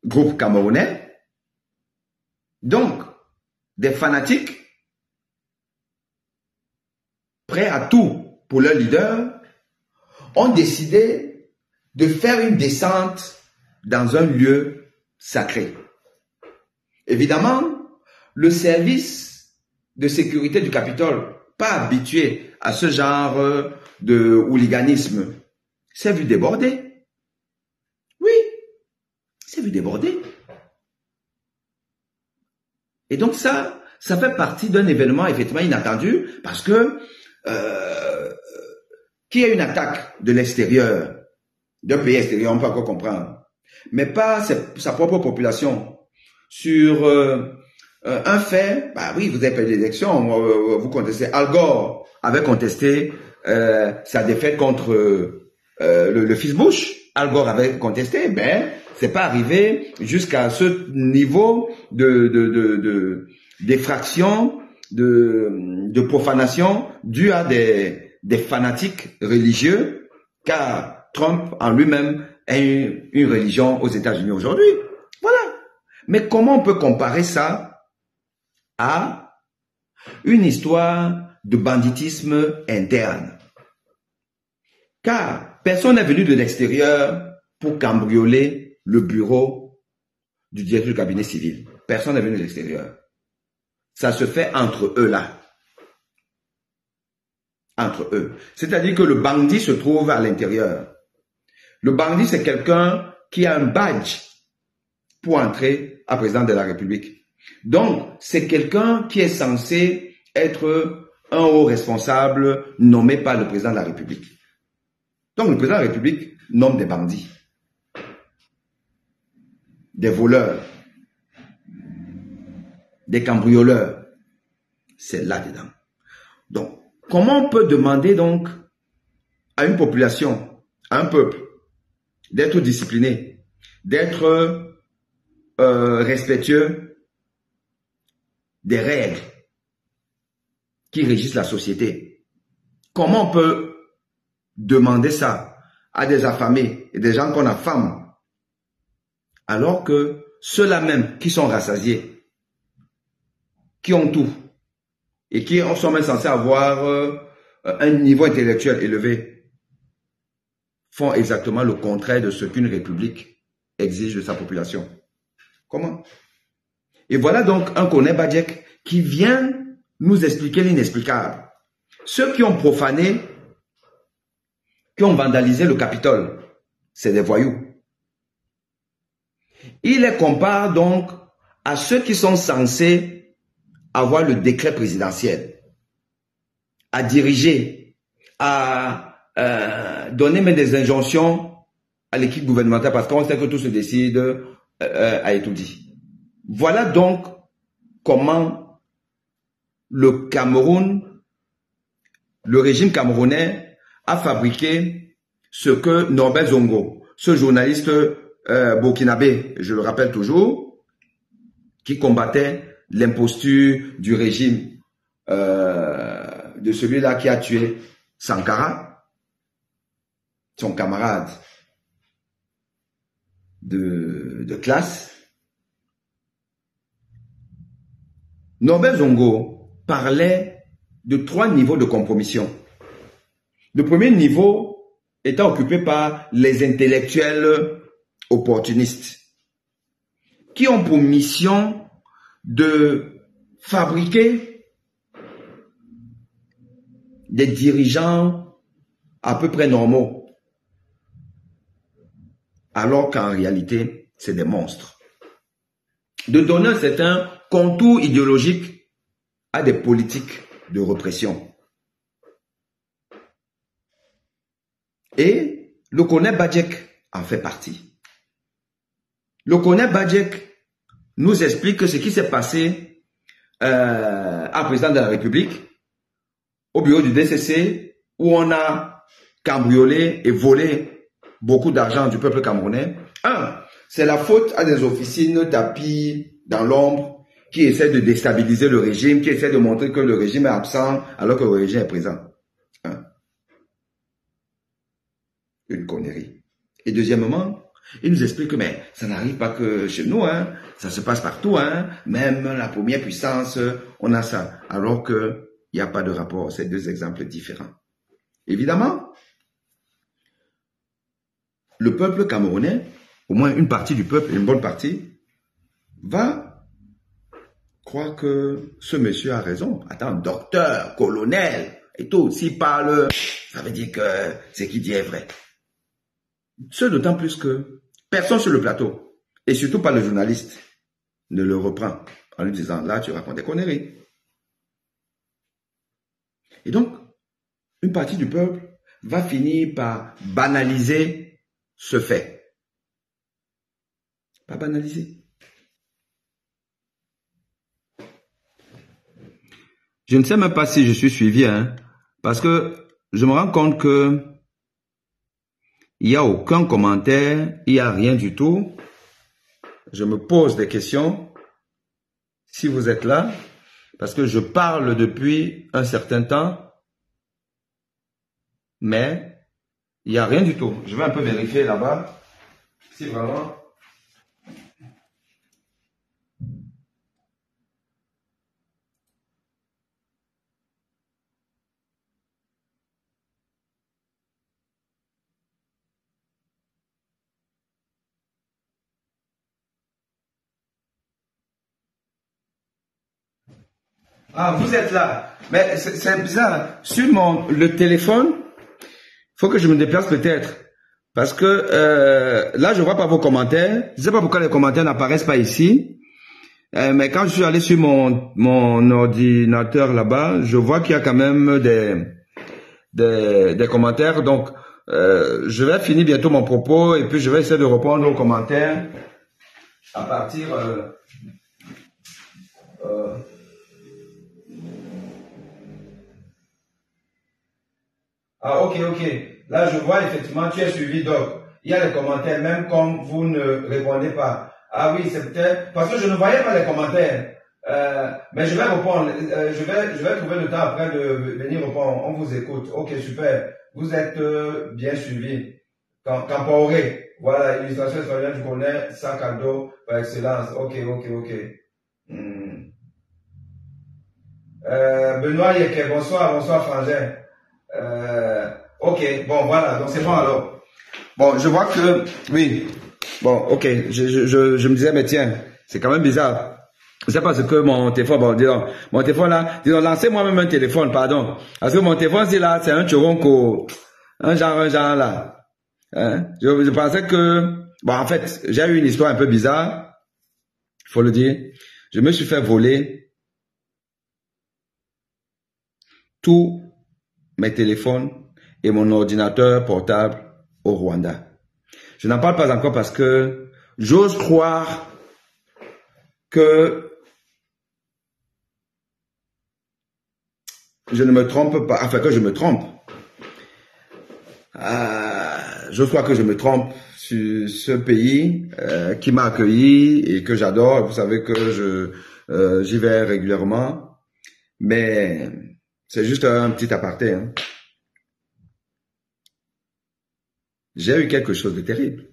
groupes camerounais, donc des fanatiques prêts à tout pour leur leader, ont décidé de faire une descente dans un lieu sacré. Évidemment, le service de sécurité du Capitole, pas habitué à ce genre de hooliganisme, s'est vu déborder. Oui, s'est vu déborder. Et donc ça fait partie d'un événement effectivement inattendu parce que qu'il y ait une attaque de l'extérieur, d'un pays extérieur, on peut encore comprendre, mais pas sa propre population. Sur un fait, bah oui, vous avez perdu l'élection, vous contestez. Al Gore avait contesté sa défaite contre le fils Bush. Al Gore avait contesté, mais c'est pas arrivé jusqu'à ce niveau d'effraction, de profanation due à des fanatiques religieux, car Trump en lui-même a une religion aux États-Unis aujourd'hui. Voilà. Mais comment on peut comparer ça à une histoire de banditisme interne? Car personne n'est venu de l'extérieur pour cambrioler le bureau du directeur du cabinet civil. Personne n'est venu de l'extérieur. Ça se fait entre eux là. Entre eux. C'est-à-dire que le bandit se trouve à l'intérieur. Le bandit, c'est quelqu'un qui a un badge pour entrer à président de la République. Donc, c'est quelqu'un qui est censé être un haut responsable nommé par le président de la République. Donc, le président de la République nomme des bandits, des voleurs, des cambrioleurs. C'est là-dedans. Donc, comment on peut demander donc à une population, à un peuple, d'être discipliné, d'être respectueux des règles qui régissent la société? Comment on peut demander ça à des affamés et des gens qu'on affame, alors que ceux-là même qui sont rassasiés, qui ont tout, et qui sont même censés avoir un niveau intellectuel élevé, font exactement le contraire de ce qu'une république exige de sa population? Comment? Et voilà donc un Corneille Badiek qui vient nous expliquer l'inexplicable. Ceux qui ont profané, qui ont vandalisé le Capitole, c'est des voyous. Il les compare donc à ceux qui sont censés avoir le décret présidentiel, à diriger, à donner même des injonctions à l'équipe gouvernementale, parce qu'on sait que tout se décide à Etoudi. Voilà donc comment le Cameroun, le régime camerounais a fabriqué ce que Norbert Zongo, ce journaliste burkinabé, je le rappelle toujours, qui combattait l'imposture du régime de celui-là qui a tué Sankara, son camarade de classe. Norbert Zongo parlait de 3 niveaux de compromission. Le premier niveau étant occupé par les intellectuels opportunistes qui ont pour mission de fabriquer des dirigeants à peu près normaux, alors qu'en réalité, c'est des monstres. De donner un certain contour idéologique à des politiques de répression. Et Lokone Badjek en fait partie. Lokone Badjek nous explique que ce qui s'est passé en président de la République, au bureau du DCC, où on a cambriolé et volé beaucoup d'argent du peuple camerounais. C'est la faute à des officines tapis dans l'ombre qui essaient de déstabiliser le régime, qui essaient de montrer que le régime est absent alors que le régime est présent. Une connerie. Et deuxièmement, il nous explique que mais ça n'arrive pas que chez nous, ça se passe partout, même la première puissance, on a ça, alors que il n'y a pas de rapport, c'est deux exemples différents. Évidemment, le peuple camerounais, au moins une partie du peuple, une bonne partie, va croire que ce monsieur a raison. Attends, docteur, colonel, et tout, s'il parle, ça veut dire que ce qu'il dit est vrai. Ce d'autant plus que personne sur le plateau, et surtout pas le journaliste, ne le reprend en lui disant, là, tu racontes des conneries. Et donc, une partie du peuple va finir par banaliser ce fait. Pas banaliser. Je ne sais même pas si je suis suivi, parce que je me rends compte que il n'y a aucun commentaire, il n'y a rien du tout. Je me pose des questions. Si vous êtes là, parce que je parle depuis un certain temps, mais il n'y a rien du tout. Je vais un peu vérifier là-bas, si vraiment... Ah, vous êtes là. Mais c'est bizarre. Sur le téléphone, faut que je me déplace peut-être. Parce que là, je vois pas vos commentaires. Je sais pas pourquoi les commentaires n'apparaissent pas ici. Mais quand je suis allé sur mon ordinateur là-bas, je vois qu'il y a quand même des commentaires. Donc, je vais finir bientôt mon propos et puis je vais essayer de répondre aux commentaires à partir... Ah, ok. Là, je vois effectivement, tu es suivi, donc il y a les commentaires, même comme vous ne répondez pas. Ah oui, c'est peut-être... Parce que je ne voyais pas les commentaires. Mais je vais répondre. Je vais trouver le temps après de venir répondre. On vous écoute. Ok, super. Vous êtes bien suivi. Campaoré. Voilà, illustration espagnole, je connais. Sac à dos par excellence. Ok. Benoît Yeke, bonsoir Frangin. Ok, bon voilà, donc c'est bon alors. Bon, je vois que, oui, bon, ok, je me disais, mais tiens, c'est quand même bizarre. C'est parce que mon téléphone, bon, disons, mon téléphone là, disons, lancez moi-même un téléphone, pardon. Parce que mon téléphone, c'est là, c'est un choronco, un genre là. Je pensais que, bon, en fait, j'ai eu une histoire un peu bizarre, faut le dire. Je me suis fait voler tous mes téléphones et mon ordinateur portable au Rwanda. Je n'en parle pas encore parce que j'ose croire que je ne me trompe pas, enfin que je me trompe. J'ose croire que je me trompe sur ce pays qui m'a accueilli et que j'adore. Vous savez que j'y vais régulièrement, mais c'est juste un petit aparté. J'ai eu quelque chose de terrible.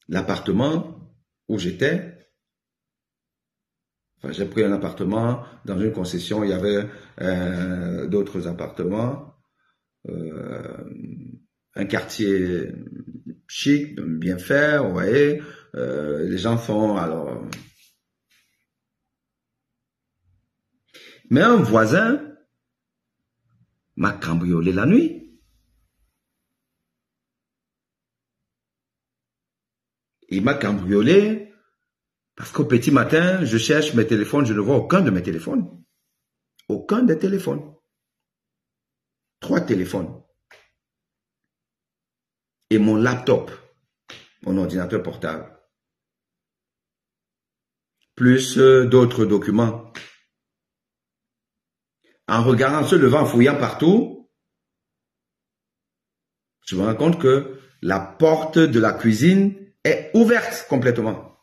L'appartement où j'étais, enfin, j'ai pris un appartement dans une concession, il y avait d'autres appartements, un quartier chic, bien fait, vous voyez, les gens font, alors... Mais un voisin m'a cambriolé la nuit. Il m'a cambriolé parce qu'au petit matin, je cherche mes téléphones, je ne vois aucun de mes téléphones. Aucun des téléphones. 3 téléphones. Et mon laptop, mon ordinateur portable. Plus d'autres documents. En regardant, en se levant, en fouillant partout, je me rends compte que la porte de la cuisine est ouverte complètement.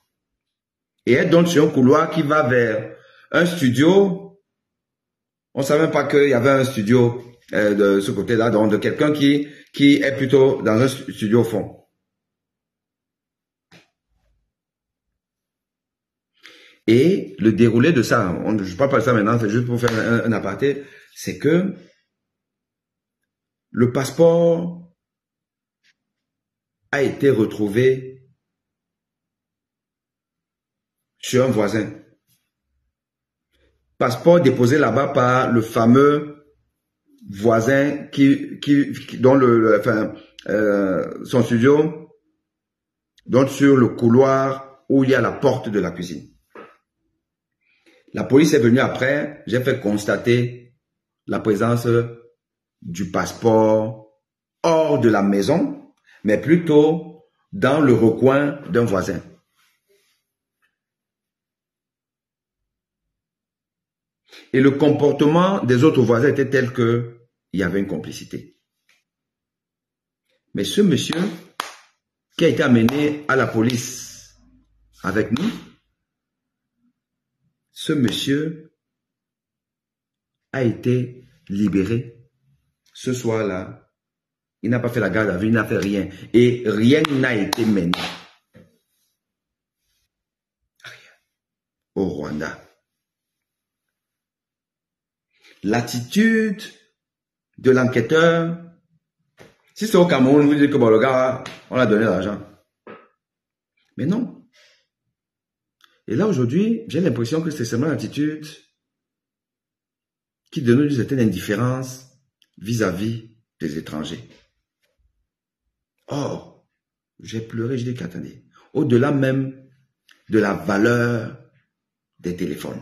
Et elle donne sur un couloir qui va vers un studio. On ne savait même pas qu'il y avait un studio de ce côté-là, donc de quelqu'un qui est plutôt dans un studio au fond. Et le déroulé de ça, je ne parle pas de ça maintenant, c'est juste pour faire un aparté, c'est que le passeport a été retrouvé chez un voisin. Passeport déposé là-bas par le fameux voisin dont son studio donne sur le couloir où il y a la porte de la cuisine. La police est venue après, j'ai fait constater la présence du passeport hors de la maison, mais plutôt dans le recoin d'un voisin. Et le comportement des autres voisins était tel qu'il y avait une complicité. Mais ce monsieur qui a été amené à la police avec nous, ce monsieur a été libéré ce soir-là. Il n'a pas fait la garde à vue, il n'a fait rien. Et rien n'a été mené. Rien. Au Rwanda. L'attitude de l'enquêteur, si c'est au Cameroun, vous dites que bon, le gars, on a donné l'argent. Mais non. Et là, aujourd'hui, j'ai l'impression que c'est seulement l'attitude qui donne une certaine indifférence vis-à-vis des étrangers. Or, j'ai pleuré, je dis qu'attendez, au-delà même de la valeur des téléphones,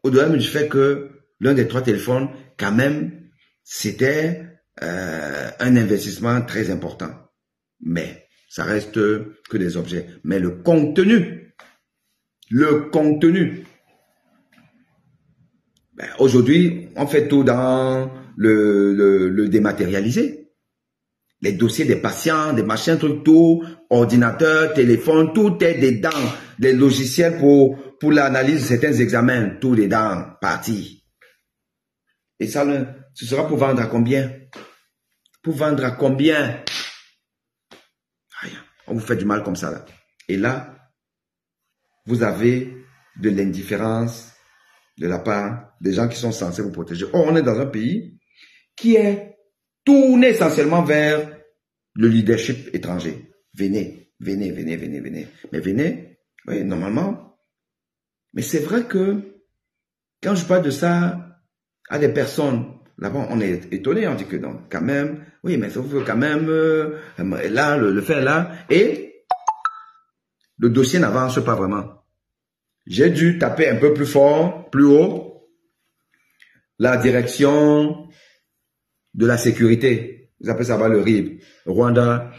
au-delà même du fait que l'un des 3 téléphones, quand même, c'était un investissement très important. Mais ça reste que des objets. Mais le contenu, ben, aujourd'hui, on fait tout dans le dématérialisé. Les dossiers des patients, des machins, tout, ordinateur, téléphone, tout est dedans. Des logiciels pour l'analyse de certains examens, tout dedans, parti. Et ça, ce sera pour vendre à combien? Pour vendre à combien? Rien. On vous fait du mal comme ça, là. Et là, vous avez de l'indifférence de la part des gens qui sont censés vous protéger. Or, on est dans un pays qui est tourné essentiellement vers le leadership étranger. Venez, venez, venez, venez, venez. Mais venez, oui, normalement. Mais c'est vrai que quand je parle de ça à des personnes, là-bas, on est étonné, on dit que non, quand même, oui, mais ça vous fait quand même, là, le faire là, et le dossier n'avance pas vraiment. J'ai dû taper un peu plus fort, plus haut, la direction de la sécurité. Vous appelez ça le RIB, Rwanda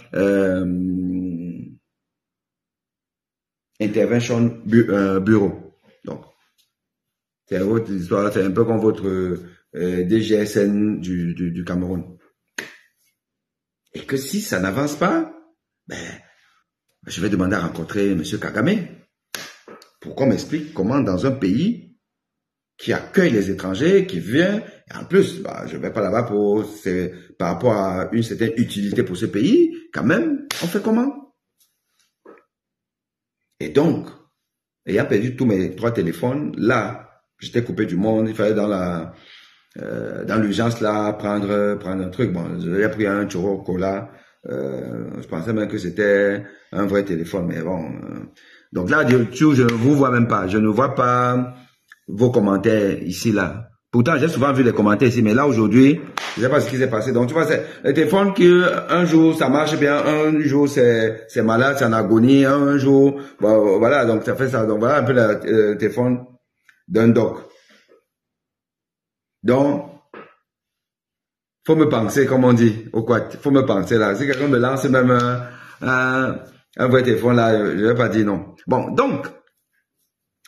Intervention Bureau. Donc, c'est votre histoire, c'est un peu comme votre DGSN du Cameroun. Et que si ça n'avance pas, ben, je vais demander à rencontrer M. Kagame pour qu'on m'explique comment dans un pays qui accueille les étrangers, qui vient, et en plus, bah, je ne vais pas là-bas par rapport à une certaine utilité pour ce pays, quand même, on fait comment? Et donc, ayant perdu tous mes 3 téléphones, là, j'étais coupé du monde, il fallait dans l'urgence là, prendre un truc. Bon, j'ai pris un churro cola Je pensais même que c'était un vrai téléphone, mais bon. Donc là, YouTube, je ne vous vois même pas. Je ne vois pas vos commentaires ici, là. Pourtant, j'ai souvent vu les commentaires ici, mais là, aujourd'hui, je ne sais pas ce qui s'est passé. Donc, tu vois, c'est le téléphone qui, un jour, ça marche bien, un jour, c'est malade, c'est en agonie, un jour, bon, voilà, donc ça fait ça. Donc, voilà un peu le téléphone d'un doc. Donc, faut me penser, comme on dit, au quoi, faut me penser là. Si quelqu'un me lance même un vrai téléphone là, je vais pas dire non. Bon, donc,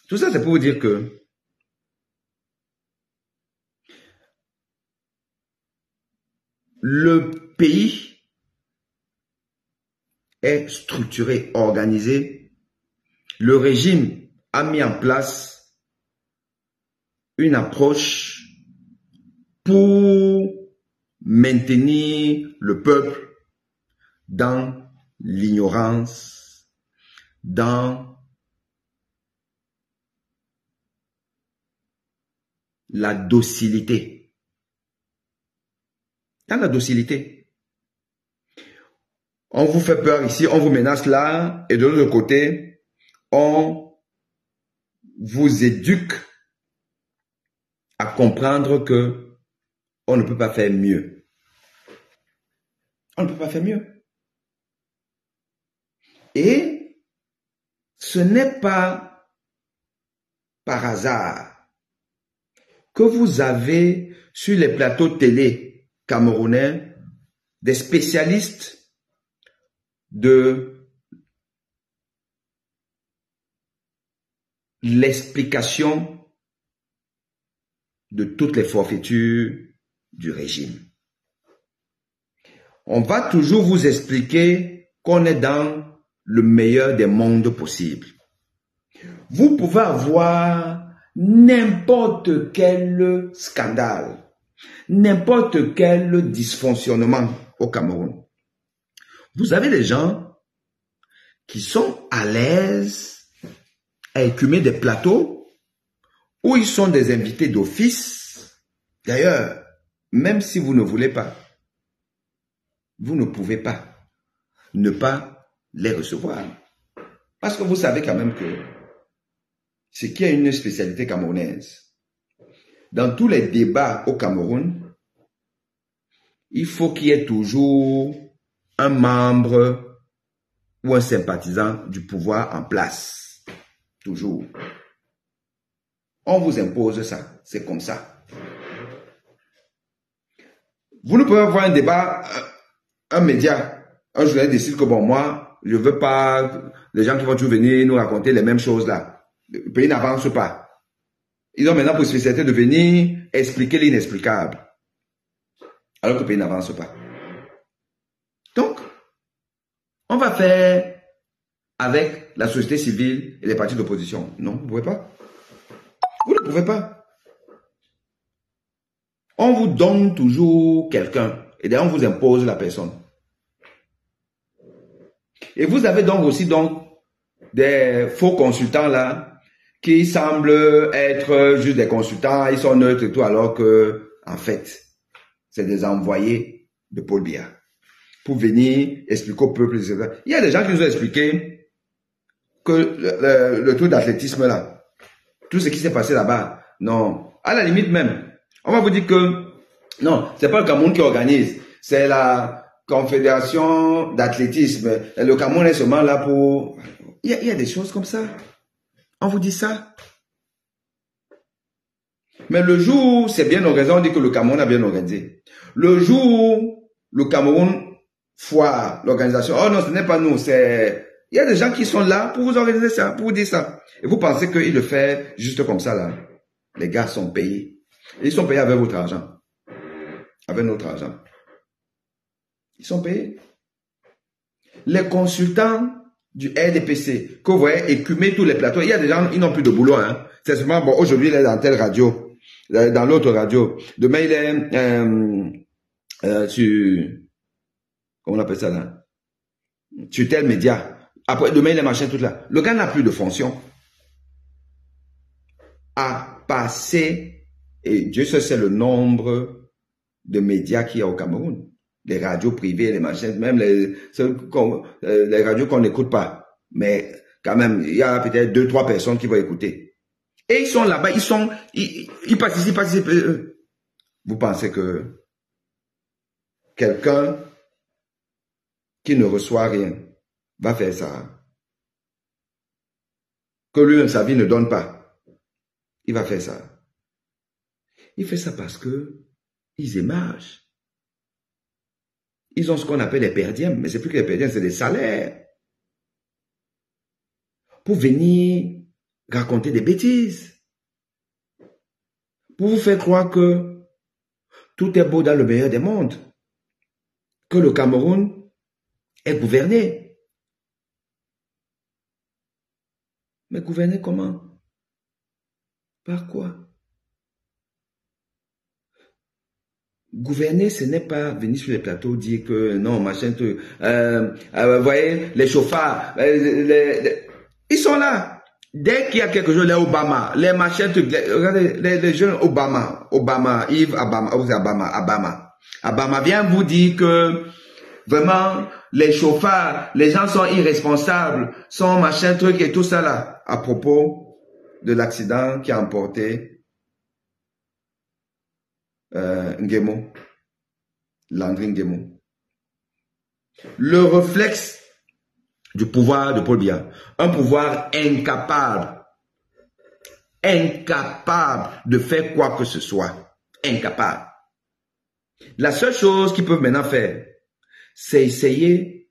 tout ça c'est pour vous dire que le pays est structuré, organisé. Le régime a mis en place une approche pour maintenir le peuple dans l'ignorance, dans la docilité. Dans la docilité. On vous fait peur ici, on vous menace là, et de l'autre côté, on vous éduque à comprendre que on ne peut pas faire mieux. On ne peut pas faire mieux. Et ce n'est pas par hasard que vous avez sur les plateaux télé camerounais des spécialistes de l'explication de toutes les forfaitures du régime. On va toujours vous expliquer qu'on est dans le meilleur des mondes possibles. Vous pouvez avoir n'importe quel scandale, n'importe quel dysfonctionnement au Cameroun. Vous avez des gens qui sont à l'aise à écumer des plateaux où ils sont des invités d'office. D'ailleurs, même si vous ne voulez pas, vous ne pouvez pas ne pas les recevoir. Parce que vous savez quand même que ce qui est une spécialité camerounaise, dans tous les débats au Cameroun, il faut qu'il y ait toujours un membre ou un sympathisant du pouvoir en place. Toujours. On vous impose ça. C'est comme ça. Vous ne pouvez avoir un débat, un média, un journaliste décide que bon, moi, je veux pas les gens qui vont toujours venir nous raconter les mêmes choses là. Le pays n'avance pas. Ils ont maintenant pour spécialité de venir expliquer l'inexplicable. Alors que le pays n'avance pas. Donc, on va faire avec la société civile et les partis d'opposition. Non, vous ne pouvez pas. Vous ne pouvez pas. On vous donne toujours quelqu'un. Et d'ailleurs, on vous impose la personne. Et vous avez donc aussi des faux consultants là, qui semblent être juste des consultants, ils sont neutres et tout, alors que, en fait, c'est des envoyés de Paul Biya pour venir expliquer au peuple, etc. Il y a des gens qui nous ont expliqué que le tour d'athlétisme là, tout ce qui s'est passé là-bas, non. À la limite même, on va vous dire que non, c'est pas le Cameroun qui organise, c'est la Confédération d'athlétisme. Le Cameroun est seulement là pour... Il y a des choses comme ça. On vous dit ça. Mais le jour où c'est bien organisé, on dit que le Cameroun a bien organisé. Le jour où le Cameroun foire l'organisation, oh non, ce n'est pas nous, c'est... Il y a des gens qui sont là pour vous organiser ça, pour vous dire ça. Et vous pensez qu'ils le font juste comme ça, là. Les gars sont payés. Ils sont payés avec votre argent. Avec notre argent. Ils sont payés. Les consultants du RDPC, que vous voyez écumer tous les plateaux, il y a des gens, ils n'ont plus de boulot, hein. C'est seulement, bon, aujourd'hui, il est dans telle radio, dans l'autre radio. Demain, il est sur, comment on appelle ça, là? Sur tel média. Après, demain, il est machin, tout là. Le gars n'a plus de fonction. À passer, et Dieu sait c'est le nombre de médias qu'il y a au Cameroun. Les radios privées, les machines, même les radios qu'on n'écoute pas. Mais quand même, il y a peut-être 2-3 personnes qui vont écouter. Et ils sont là-bas, ils participent. Vous pensez que quelqu'un qui ne reçoit rien va faire ça? Que lui-même sa vie ne donne pas. Il va faire ça. Il fait ça parce que ils émargent. Ils ont ce qu'on appelle les perdièmes, mais c'est plus que les perdièmes, c'est des salaires. Pour venir raconter des bêtises. Pour vous faire croire que tout est beau dans le meilleur des mondes. Que le Cameroun est gouverné. Mais gouverner comment? Par quoi? Gouverner, ce n'est pas venir sur les plateaux dire que non, machin, vous voyez, les chauffards, ils sont là. Dès qu'il y a quelque chose, les Obama, les machins, regardez, les jeunes Obama, Yves Abama vient vous dire que vraiment, les chauffards, les gens sont irresponsables, sont machin, truc et tout ça là, à propos de l'accident qui a emporté Nguemo, Landry Nguemo. Le réflexe du pouvoir de Paul Biya, un pouvoir incapable de faire quoi que ce soit, incapable. La seule chose qu'ils peuvent maintenant faire, c'est essayer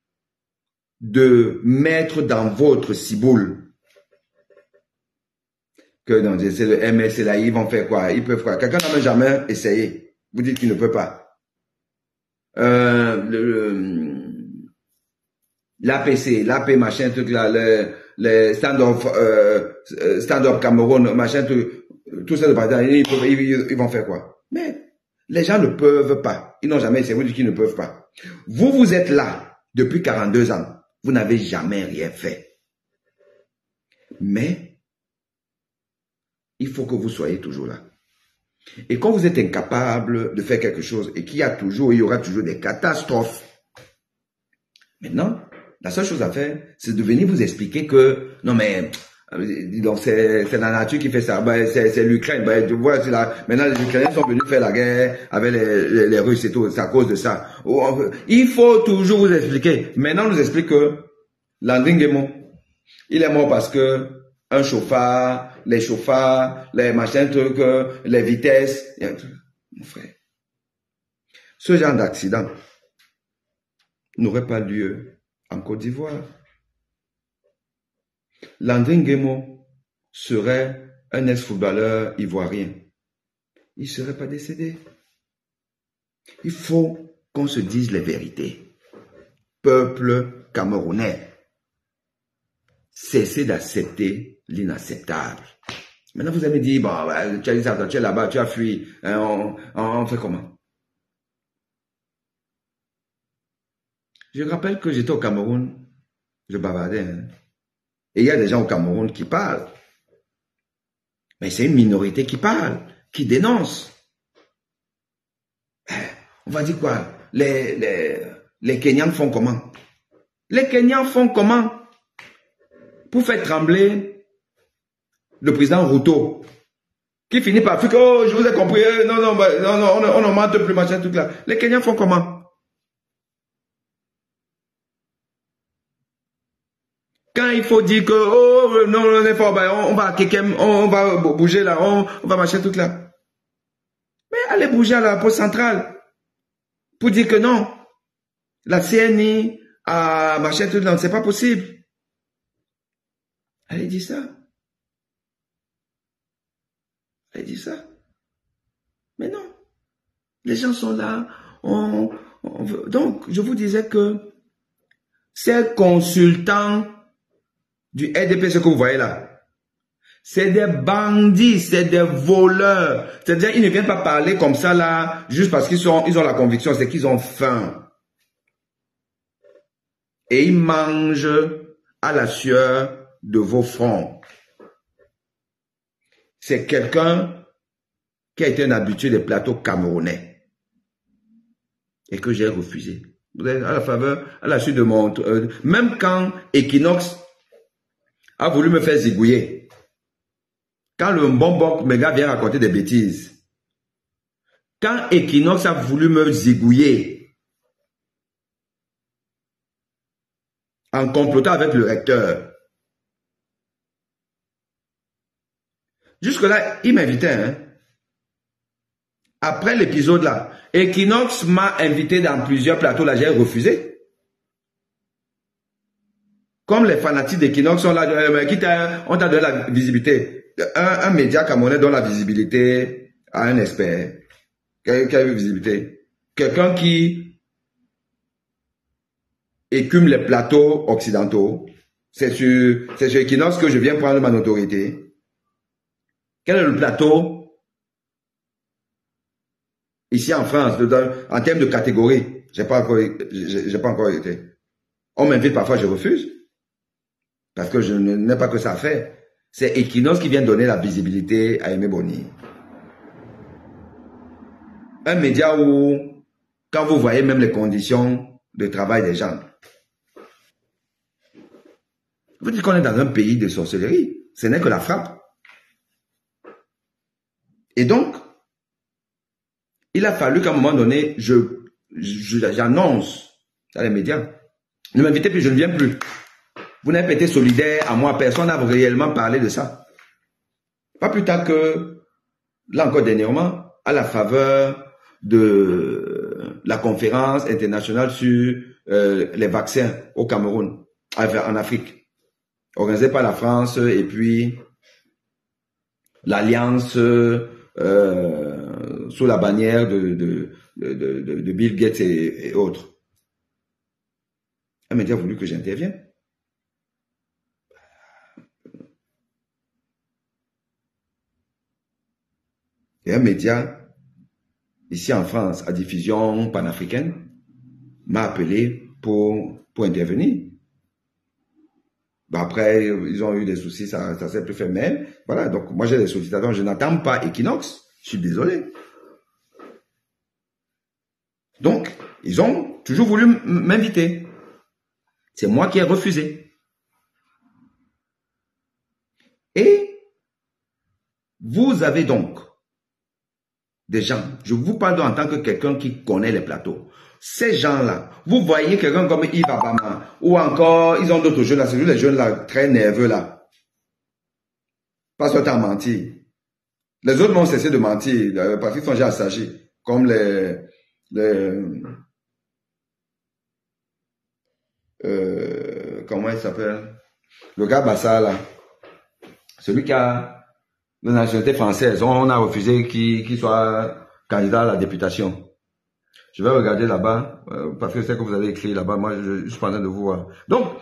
de mettre dans votre ciboule que c'est le MS et là, ils vont faire quoi? Ils peuvent quoi? Quelqu'un n'a même jamais essayé. Vous dites qu'il ne peut pas. L'APC, l'AP machin, truc là, le stand-up Cameroun, machin, tout ça de partout, ils vont faire quoi? Mais les gens ne peuvent pas. Ils n'ont jamais essayé. Vous dites qu'ils ne peuvent pas. Vous êtes là depuis 42 ans. Vous n'avez jamais rien fait. Mais il faut que vous soyez toujours là. Et quand vous êtes incapable de faire quelque chose et qu'il y aura toujours des catastrophes. Maintenant, la seule chose à faire, c'est de venir vous expliquer que, non mais, donc c'est la nature qui fait ça, c'est l'Ukraine, tu vois, maintenant les Ukrainiens sont venus faire la guerre avec les Russes et tout, c'est à cause de ça. Il faut toujours vous expliquer. Maintenant, on nous explique que Landry Nguemo, il est mort parce que un chauffard, les machins, trucs, les vitesses. Mon frère, ce genre d'accident n'aurait pas lieu en Côte d'Ivoire. Landry Nguemo serait un ex-footballeur ivoirien. Il ne serait pas décédé. Il faut qu'on se dise les vérités. Peuple camerounais, cessez d'accepter l'inacceptable. Maintenant, vous allez me dire, bon, tu as dit ça, tu es là-bas, tu as fui, on fait comment? Je rappelle que j'étais au Cameroun, je bavardais, hein. Et il y a des gens au Cameroun qui parlent. Mais c'est une minorité qui parle, qui dénonce. On va dire quoi? Les Kenyans font comment? Les Kenyans font comment? Pour faire trembler le président Ruto, qui finit par dire que, oh, je vous ai compris, non, on n'en mente plus, machin, tout là. Les Kenyans font comment? Quand il faut dire que, oh, non, on va à Kekem, on va bouger là, on va machin, tout là. Mais allez bouger à la poste centrale pour dire que non, la CNI a machin, tout là, c'est pas possible. Allez dire ça. Elle dit ça. Mais non. Les gens sont là. Donc, je vous disais que ces consultants du RDP, ce que vous voyez là, c'est des bandits, c'est des voleurs. C'est-à-dire, ils ne viennent pas parler comme ça là, juste parce qu'ils ont la conviction, c'est qu'ils ont faim. Et ils mangent à la sueur de vos fronts. C'est quelqu'un qui a été un habitué des plateaux camerounais. et que j'ai refusé. À la faveur, à la suite de mon... même quand Equinox a voulu me faire zigouiller, quand le bonbon méga vient raconter des bêtises, quand Equinox a voulu me zigouiller, en complotant avec le recteur, jusque-là, il m'invitait, hein. Après l'épisode là, Equinox m'a invité dans plusieurs plateaux, là, j'ai refusé. Comme les fanatiques d'Equinox sont là, on t'a donné la visibilité. Un média camerounais donne la visibilité à un expert. Qui a eu visibilité. Quelqu'un qui écume les plateaux occidentaux. C'est sur Equinox que je viens prendre ma notoriété. Quel est le plateau ici en France, en termes de catégorie? J'ai pas encore été. On m'invite parfois, je refuse. Parce que je n'ai pas que ça à faire. C'est Equinox qui vient donner la visibilité à Aimé Boni. Un média où, quand vous voyez même les conditions de travail des gens, vous dites qu'on est dans un pays de sorcellerie. Ce n'est que la frappe. Et donc, il a fallu qu'à un moment donné, j'annonce dans les médias. Ne m'invitez plus, je ne viens plus. Vous n'avez pas été solidaire à moi, personne n'a réellement parlé de ça. Pas plus tard que, là encore dernièrement, à la faveur de la conférence internationale sur les vaccins au Cameroun, en Afrique, organisée par la France et puis l'Alliance sous la bannière de Bill Gates et autres. Un média a voulu que j'intervienne. Et un média, ici en France, à diffusion panafricaine, m'a appelé pour intervenir. Bah après, ils ont eu des soucis, ça s'est plus fait, mais voilà, donc moi j'ai des sollicitations, je n'attends pas Equinox, je suis désolé. Donc, ils ont toujours voulu m'inviter. C'est moi qui ai refusé. Et vous avez donc des gens, je vous parle en tant que quelqu'un qui connaît les plateaux. Ces gens-là, vous voyez quelqu'un comme Yves Abama, ou encore, ils ont d'autres jeunes là, c'est les jeunes là, très nerveux là. Pas sur temps mentir. Les autres m'ont cessé de mentir, parce qu'ils sont déjà assagis, comme comment il s'appelle? Le gars Bassa là. Celui qui a la nationalité française, on a refusé qu'il soit candidat à la députation. Je vais regarder là-bas, parce que c'est que vous avez écrit là-bas, moi je suis en train de vous voir. Donc,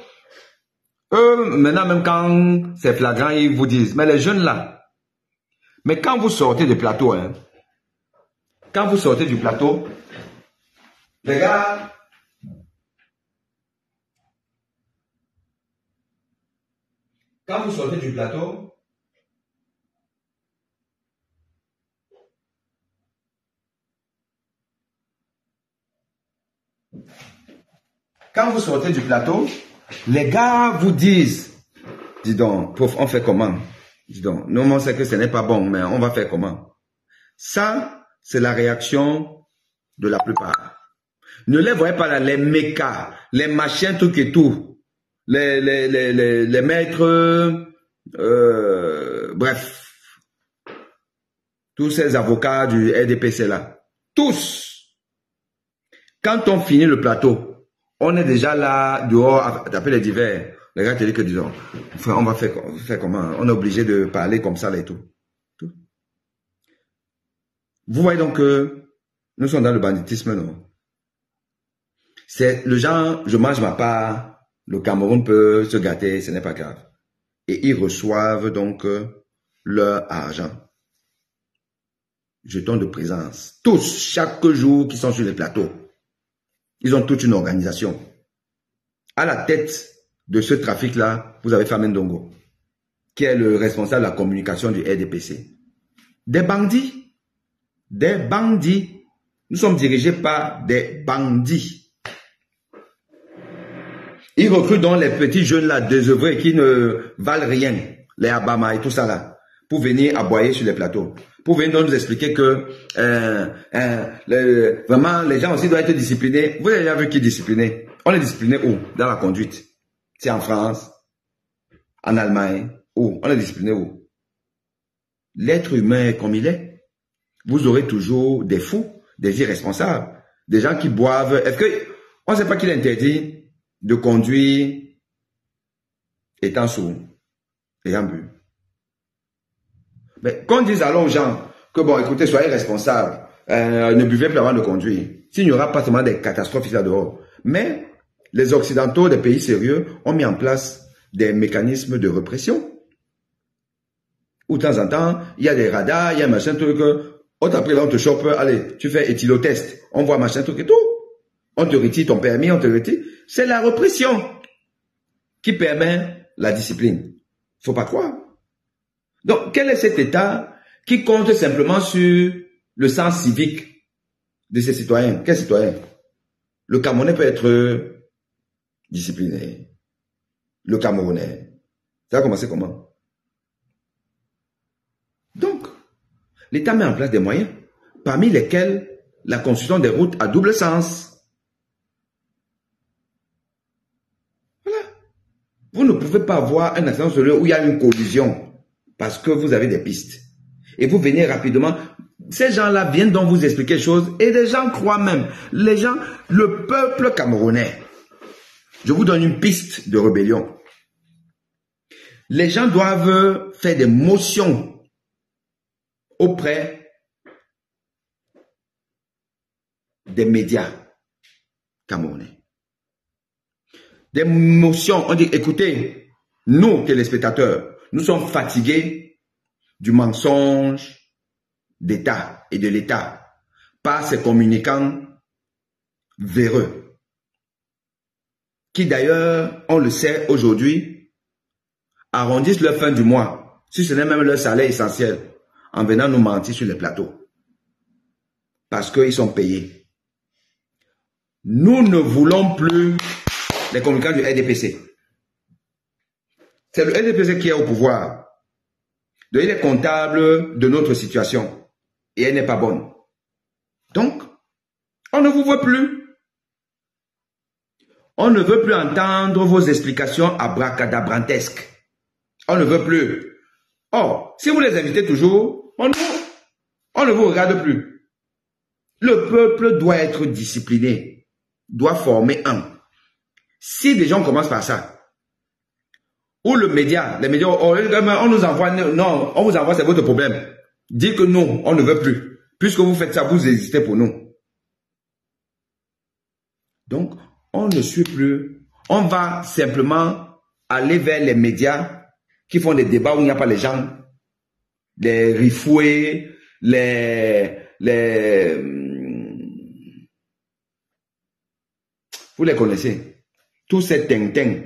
eux, maintenant même quand c'est flagrant, ils vous disent, mais les jeunes là, mais quand vous sortez du plateau, hein, quand vous sortez du plateau, les gars, quand vous sortez du plateau, les gars vous disent, dis donc, prof, on fait comment? Dis donc, nous on sait que ce n'est pas bon, mais on va faire comment? Ça, c'est la réaction de la plupart. Ne les voyez pas là, les mécas, les machins, trucs et tout, les maîtres, bref, tous ces avocats du RDPC là, tous, quand on finit le plateau, on est déjà là, dehors, à taper les divers. Les gars te disent que, disons, on va faire comment? On est obligé de parler comme ça là et tout. Vous voyez donc que nous sommes dans le banditisme, non? C'est le genre, je mange ma part, le Cameroun peut se gâter, ce n'est pas grave. Et ils reçoivent donc leur argent. Jetons de présence. Tous, chaque jour qui sont sur les plateaux. Ils ont toute une organisation. À la tête de ce trafic-là, vous avez Famen Dongo, qui est le responsable de la communication du RDPC. Des bandits. Nous sommes dirigés par des bandits. Ils recrutent donc les petits jeunes là, désœuvrés qui ne valent rien, les Abama et tout ça là, pour venir aboyer sur les plateaux. Pour venir nous expliquer que vraiment les gens aussi doivent être disciplinés. Vous avez déjà vu qui est discipliné? On est discipliné où? Dans la conduite. C'est en France, en Allemagne, où? On est discipliné où? L'être humain comme il est, vous aurez toujours des fous, des irresponsables, des gens qui boivent. Est-ce que on ne sait pas qu'il est interdit de conduire étant sourd, ayant bu? Mais qu'on dise alors aux gens que bon, écoutez, soyez responsables, ne buvez plus avant de conduire. S'il n'y aura pas seulement des catastrophes ici dehors. Mais les Occidentaux, des pays sérieux, ont mis en place des mécanismes de répression. Où de temps en temps, il y a des radars, il y a un machin truc, on t'a pris là, on te chope, allez, tu fais éthylotest, on voit machin truc et tout. On te retire ton permis, on te retire. C'est la répression qui permet la discipline. Faut pas croire. Donc, quel est cet État qui compte simplement sur le sens civique de ses citoyens? Quel citoyen? Le Camerounais peut être discipliné. Le Camerounais. Ça va commencer comment? Donc, l'État met en place des moyens, parmi lesquels la construction des routes à double sens. Voilà. Vous ne pouvez pas avoir un accident sur où il y a une collision parce que vous avez des pistes. Et vous venez rapidement. Ces gens-là viennent donc vous expliquer des choses et des gens croient même. Les gens, le peuple camerounais. Je vous donne une piste de rébellion. Les gens doivent faire des motions auprès des médias camerounais. Des motions, on dit, écoutez, nous, téléspectateurs, nous sommes fatigués du mensonge d'État et de l'État par ces communicants véreux, qui d'ailleurs, on le sait aujourd'hui, arrondissent leur fin du mois, si ce n'est même leur salaire essentiel, en venant nous mentir sur les plateaux. Parce qu'ils sont payés. Nous ne voulons plus les communicants du RDPC. C'est le RDPC qui est au pouvoir. Donc, il est comptable de notre situation. Et elle n'est pas bonne. Donc, on ne vous voit plus. On ne veut plus entendre vos explications abracadabrantesques. On ne veut plus. Or, si vous les invitez toujours, on ne vous regarde plus. Le peuple doit être discipliné, doit former un. Si des gens commencent par ça, ou les médias, on nous envoie, non, on vous envoie, c'est votre problème. Dites que non, on ne veut plus. Puisque vous faites ça, vous existez pour nous. Donc, on ne suit plus. On va simplement aller vers les médias qui font des débats où il n'y a pas les gens, les rifoués, vous les connaissez. Tous ces tintins.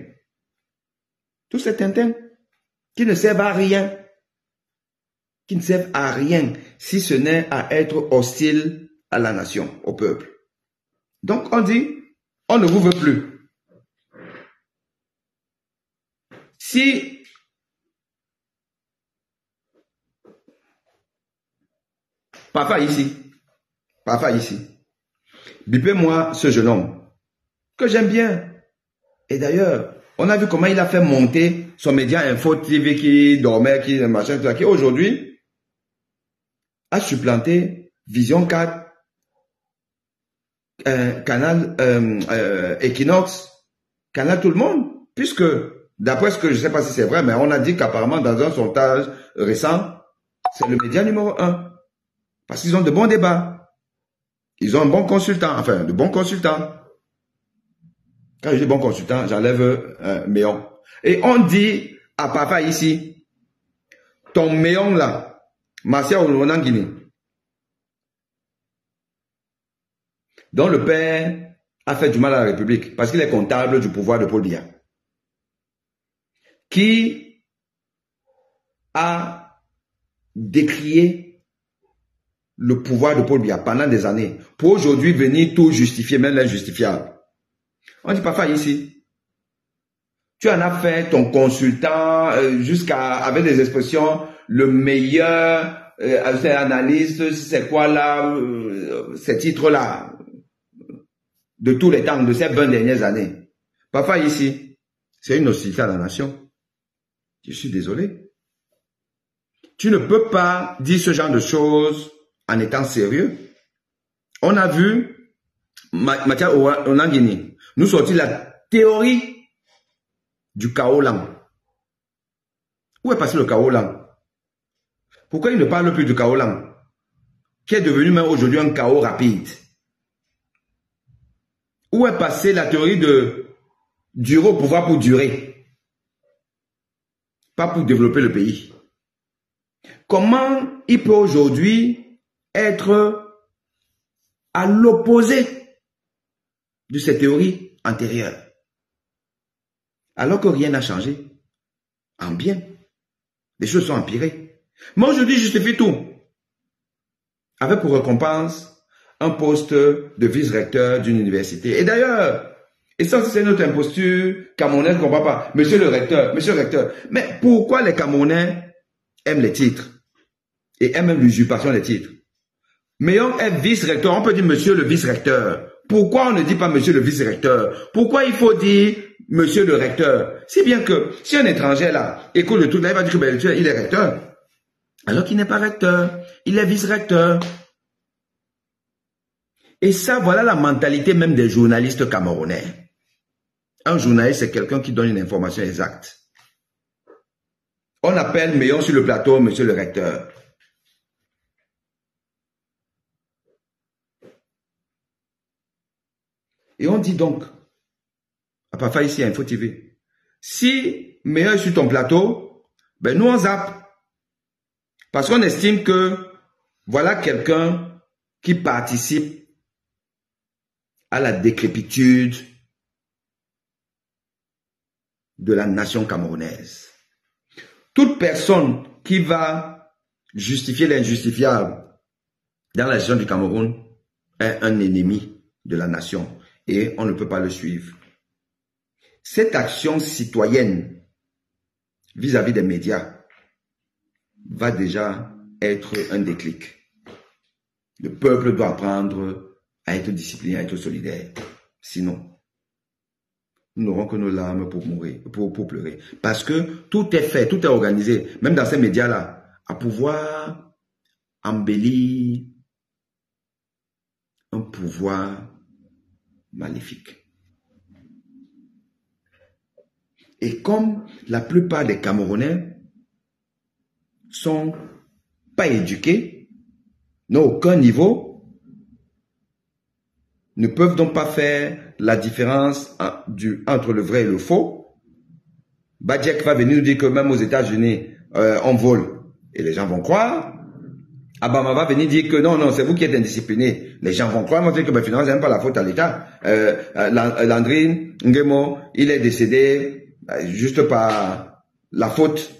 Tous ces tintins qui ne servent à rien. Qui ne servent à rien si ce n'est à être hostile à la nation, au peuple. Donc on dit, on ne vous veut plus. Si papa ici, bipez-moi ce jeune homme que j'aime bien. Et d'ailleurs, on a vu comment il a fait monter son média Info TV qui dormait, qui machin, qui aujourd'hui a supplanté Vision 4, Canal Equinox, Canal Tout le Monde, puisque d'après ce que je ne sais pas si c'est vrai, mais on a dit qu'apparemment dans un sondage récent, c'est le média numéro 1. Parce qu'ils ont de bons débats. Ils ont un bon consultant, enfin de bons consultants. Quand je dis bon consultant, j'enlève Méon. Et on dit à papa ici, ton Méon là, Marcia Onangini, dont le père a fait du mal à la République, parce qu'il est comptable du pouvoir de Paul Biya, qui a décrié le pouvoir de Paul Biya pendant des années pour aujourd'hui venir tout justifier, même l'injustifiable. On dit parfois ici, tu en as fait ton consultant jusqu'à, avec des expressions, le meilleur analyste, c'est quoi là, ces titres-là, de tous les temps, de ces 20 dernières années. Parfois ici, c'est une hostilité à la nation. Je suis désolé. Tu ne peux pas dire ce genre de choses en étant sérieux. On a vu, Mathias Onangini, nous sortir la théorie du chaos lent. Où est passé le chaos lent? Pourquoi il ne parle plus du chaos lent, qui est devenu même aujourd'hui un chaos rapide? Où est passée la théorie de durer au pouvoir pour durer, pas pour développer le pays? Comment il peut aujourd'hui être à l'opposé de ces théories antérieures, alors que rien n'a changé en bien? Les choses sont empirées. Mais aujourd'hui, justifie tout, avec pour récompense un poste de vice-recteur d'une université. Et d'ailleurs, et ça c'est notre imposture camerounaise qu'on ne comprend pas. Monsieur le recteur, monsieur le recteur. Mais pourquoi les Camerounais aiment les titres et aiment l'usurpation des titres? Meillon est vice-recteur, on peut dire monsieur le vice-recteur. Pourquoi on ne dit pas monsieur le vice-recteur? Pourquoi il faut dire monsieur le recteur? Si bien que si un étranger là écoute le tout, là, il va dire que il est recteur. Alors qu'il n'est pas recteur, il est vice-recteur. Et ça, voilà la mentalité même des journalistes camerounais. Un journaliste, c'est quelqu'un qui donne une information exacte. On appelle Meillon sur le plateau, monsieur le recteur. Et on dit donc, à parfois ici à Info TV, si Meillon est sur ton plateau, ben nous on zappe. Parce qu'on estime que voilà quelqu'un qui participe à la décrépitude de la nation camerounaise. Toute personne qui va justifier l'injustifiable dans la gestion du Cameroun est un ennemi de la nation et on ne peut pas le suivre. Cette action citoyenne vis-à-vis des médias va déjà être un déclic. Le peuple doit apprendre à être discipliné, à être solidaire. Sinon, nous n'aurons que nos larmes pour mourir, pour pleurer. Parce que tout est fait, tout est organisé, même dans ces médias-là, à pouvoir embellir un pouvoir maléfique. Et comme la plupart des Camerounais sont pas éduqués, n'ont aucun niveau, ne peuvent donc pas faire la différence entre le vrai et le faux. Badiek va venir nous dire que même aux États-Unis, on vole et les gens vont croire. Abama va venir dire que non, c'est vous qui êtes indisciplinés. Les gens vont croire, montrer que finalement, c'est même pas la faute à l'État. Landry Ngemo, il est décédé juste par la faute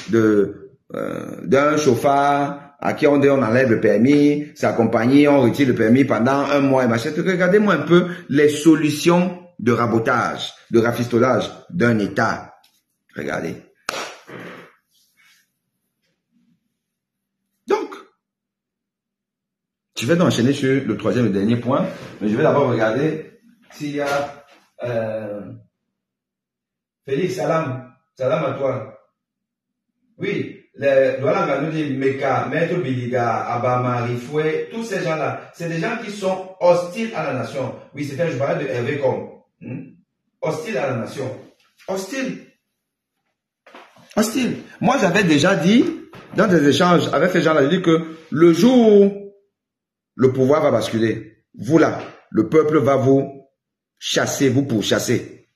d'un chauffard à qui on enlève le permis, sa compagnie, on retire le permis pendant un mois et machin. Regardez-moi un peu les solutions de rabotage, de rafistolage d'un État. Regardez. Donc, je vais donc enchaîner sur le troisième et dernier point, mais je vais d'abord regarder s'il y a Félix, salam à toi. Oui. Voilà, nous dit Meka, Maître Biliga, Abama, Rifoué, tous ces gens-là, c'est des gens qui sont hostiles à la nation. Oui, c'était, je parlais de Hervé Com. Hostile à la nation. Hostile. Moi, j'avais déjà dit, dans des échanges avec ces gens-là, j'ai dit que le jour où le pouvoir va basculer, vous là, le peuple va vous chasser, vous pourchasser.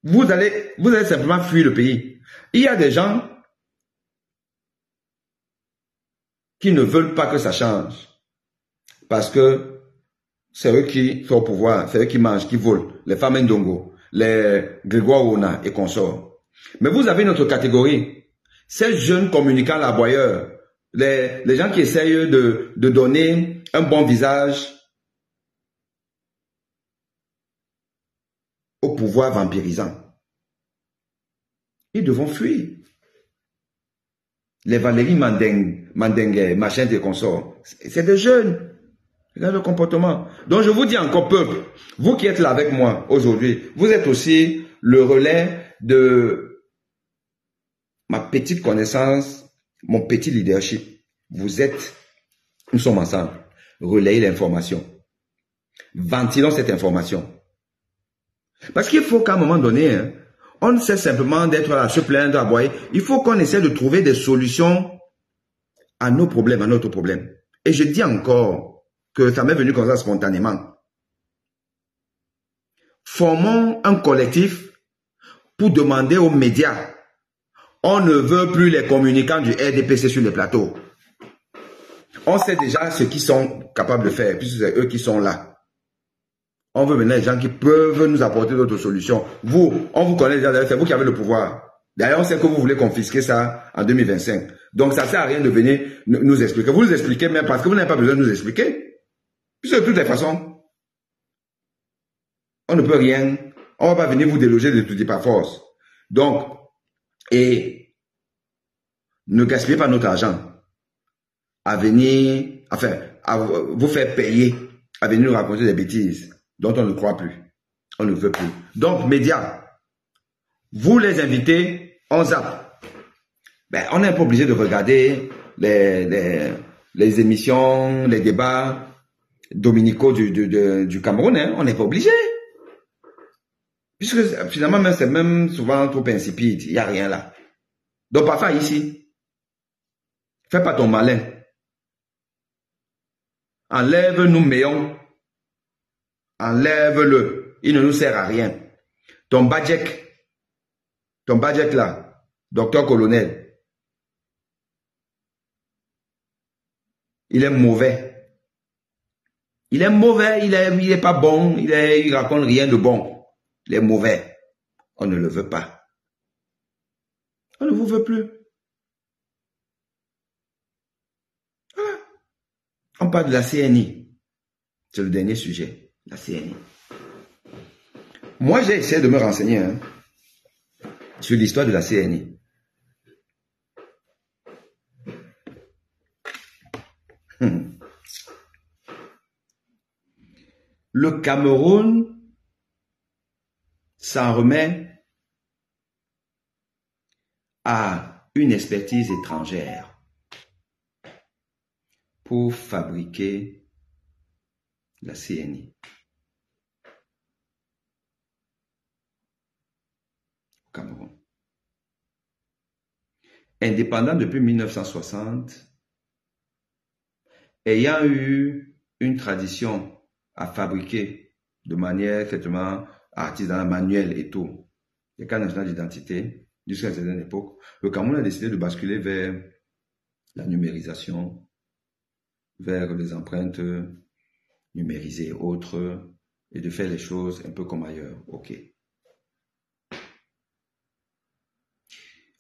Vous allez simplement fuir le pays. Il y a des gens qui ne veulent pas que ça change. Parce que c'est eux qui sont au pouvoir, c'est eux qui mangent, qui volent. Les femmes Ndongo, les Grégoire Ouna et consorts. Mais vous avez une autre catégorie. Ces jeunes communicants laboyeurs, les gens qui essayent de donner un bon visage au pouvoir vampirisant. Ils devront fuir. Les Valérie Mandengue, machin des consorts, c'est des jeunes. Regardez le comportement. Donc je vous dis encore, peuple, vous qui êtes là avec moi aujourd'hui, vous êtes aussi le relais de ma petite connaissance, mon petit leadership. Nous sommes ensemble. Relayez l'information. Ventilons cette information. Parce qu'il faut qu'à un moment donné, hein, on ne cesse simplement d'être là, se plaindre, aboyer. Il faut qu'on essaie de trouver des solutions à nos problèmes, à notre problème. Et je dis encore que ça m'est venu comme ça spontanément. Formons un collectif pour demander aux médias. On ne veut plus les communicants du RDPC sur les plateaux. On sait déjà ce qu'ils sont capables de faire, puisque c'est eux qui sont là. On veut maintenant les gens qui peuvent nous apporter d'autres solutions. Vous, on vous connaît déjà, c'est vous qui avez le pouvoir. D'ailleurs, on sait que vous voulez confisquer ça en 2025. Donc, ça ne sert à rien de venir nous expliquer. Vous nous expliquez même parce que vous n'avez pas besoin de nous expliquer. Puisque de toutes les façons, on ne peut rien. On ne va pas venir vous déloger de tout par force. Donc, et ne gaspillez pas notre argent à venir, enfin, à vous faire payer, à venir nous raconter des bêtises dont on ne croit plus. On ne veut plus. Donc, médias, vous les invitez, on zappe. Ben, on n'est pas obligé de regarder les émissions, les débats dominicaux du Cameroun. Hein. On n'est pas obligé. Puisque finalement, c'est même souvent trop insipide. Il n'y a rien là. Donc, parfois ici, fais pas ton malin. Enlève-nous Méon. Enlève-le. Il ne nous sert à rien. Ton Badjek là, docteur colonel, il est mauvais. Il est mauvais, il est pas bon, il raconte rien de bon. Il est mauvais. On ne le veut pas. On ne vous veut plus. Voilà. On parle de la CNI. C'est le dernier sujet. La CNI. Moi, j'ai essayé de me renseigner sur l'histoire de la CNI. Le Cameroun s'en remet à une expertise étrangère pour fabriquer la CNI. Au Cameroun. Indépendant depuis 1960, ayant eu une tradition à fabriquer de manière certainement artisanale, manuelle et tout, les cartes nationales d'identité, jusqu'à une certaine époque, le Cameroun a décidé de basculer vers la numérisation, vers les empreintes numérisées et autres, et de faire les choses un peu comme ailleurs. Ok.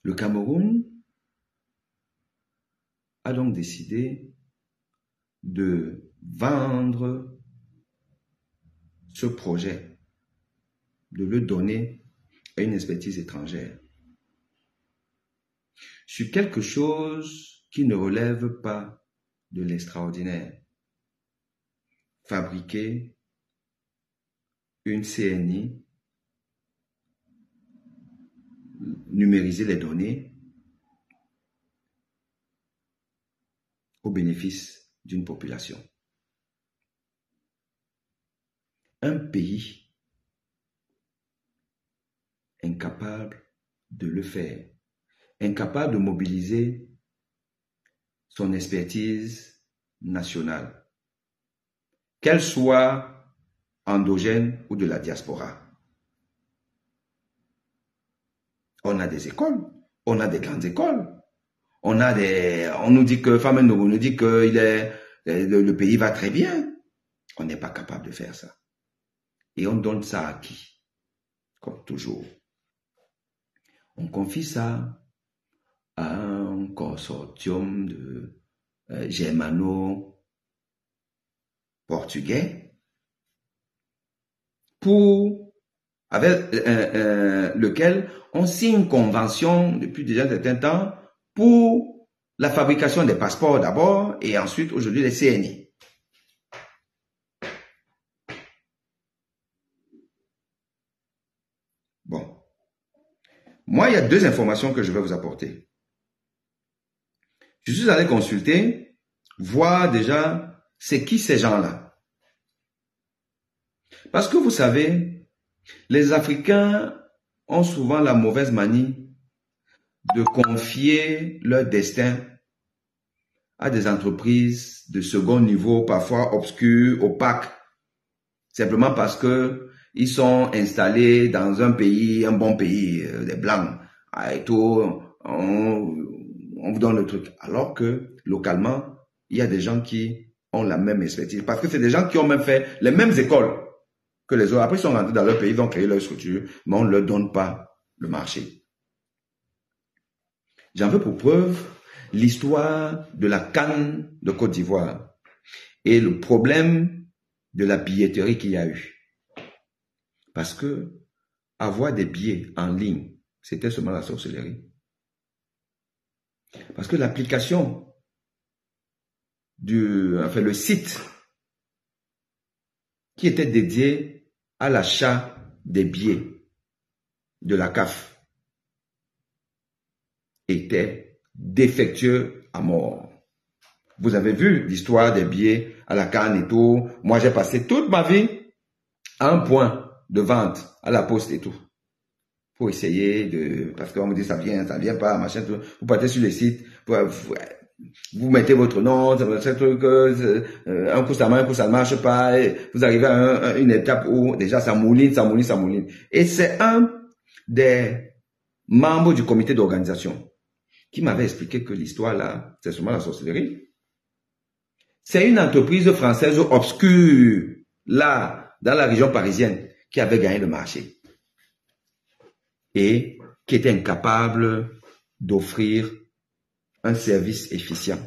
Le Cameroun a donc décidé de vendre ce projet, de le donner à une expertise étrangère sur quelque chose qui ne relève pas de l'extraordinaire. Fabriquer une CNI, numériser les données au bénéfice d'une population. Un pays incapable de le faire, incapable de mobiliser son expertise nationale, qu'elle soit endogène ou de la diaspora. On a des écoles, on a des grandes écoles, on nous dit que Famenobo nous dit que le pays va très bien. On n'est pas capable de faire ça. Et on donne ça à qui? Comme toujours. On confie ça à un consortium germano-portugais, avec lequel on signe une convention depuis déjà un certain temps pour la fabrication des passeports d'abord et ensuite aujourd'hui les CNI. Bon. Moi, il y a deux informations que je vais vous apporter. Je suis allé consulter, voir déjà c'est qui ces gens-là. Parce que vous savez, les Africains ont souvent la mauvaise manie de confier leur destin à des entreprises de second niveau, parfois obscures, opaques, simplement parce que ils sont installés dans un pays, un bon pays, des Blancs, et tout, on vous donne le truc. Alors que, localement, il y a des gens qui ont la même expertise. Parce que c'est des gens qui ont même fait les mêmes écoles que les autres. Après, ils sont rentrés dans leur pays, ils ont créé leur structure, mais on ne leur donne pas le marché. J'en veux pour preuve l'histoire de la CAN de Côte d'Ivoire et le problème de la billetterie qu'il y a eu. Parce que avoir des billets en ligne, c'était seulement la sorcellerie. Parce que l'application le site qui était dédié à l'achat des billets de la CAF était défectueux à mort. Vous avez vu l'histoire des billets à la CAN et tout. Moi, j'ai passé toute ma vie à un point de vente à la poste et tout. Pour essayer de... Parce qu'on me dit ça vient pas, machin, tout. Vous partez sur les sites, vous mettez votre nom, un coup ça ne marche pas, et vous arrivez à une étape où déjà ça mouline. Et c'est un des membres du comité d'organisation qui m'avait expliqué que l'histoire là, c'est seulement la sorcellerie. C'est une entreprise française obscure, là, dans la région parisienne, qui avait gagné le marché et qui était incapable d'offrir un service efficient.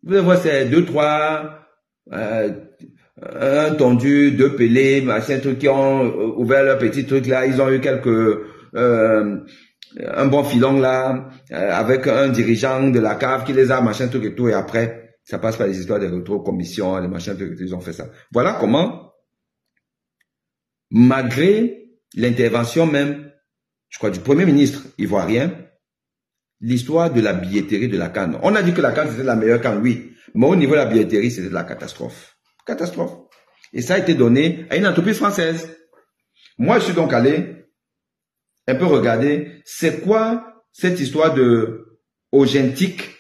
Vous allez voir, c'est 2, 3, un tondu, 2 pelés, machin, truc qui ont ouvert leur petit truc là, ils ont eu un bon filon là, avec un dirigeant de la cave qui les a, machin, truc et tout, et après, ça passe par les histoires de rétro-commissions, les machins, truc et tout, ils ont fait ça. Voilà comment, malgré l'intervention même, je crois, du Premier ministre ivoirien, l'histoire de la billetterie de la CAN. On a dit que la CAN c'était la meilleure CAN, oui. Mais au niveau de la billetterie, c'était de la catastrophe. Catastrophe. Et ça a été donné à une entreprise française. Moi, je suis donc allé un peu regarder, c'est quoi cette histoire de Authentic.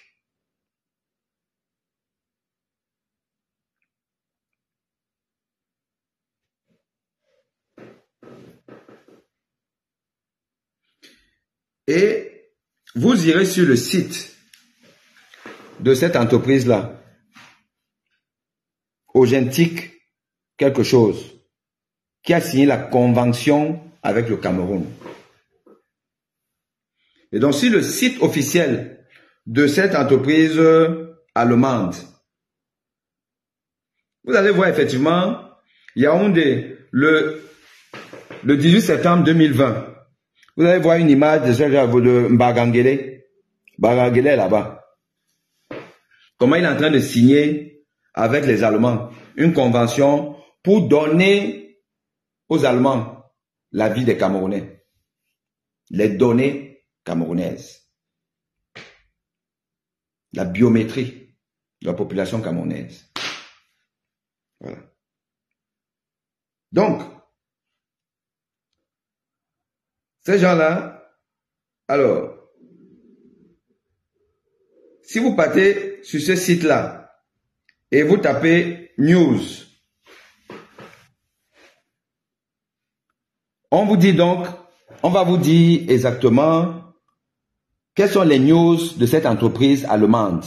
Et vous irez sur le site de cette entreprise-là, Authentic quelque chose, qui a signé la convention avec le Cameroun. Et donc, sur le site officiel de cette entreprise allemande, vous allez voir effectivement, Yaoundé, le 18 septembre 2020, vous allez voir une image de Mbagangele. Mbagangele là-bas. Comment il est en train de signer avec les Allemands une convention pour donner aux Allemands la vie des Camerounais. Les données camerounaises. La biométrie de la population camerounaise. Voilà. Donc, ces gens-là, alors, si vous partez sur ce site-là et vous tapez news, on vous dit donc, on va vous dire exactement quelles sont les news de cette entreprise allemande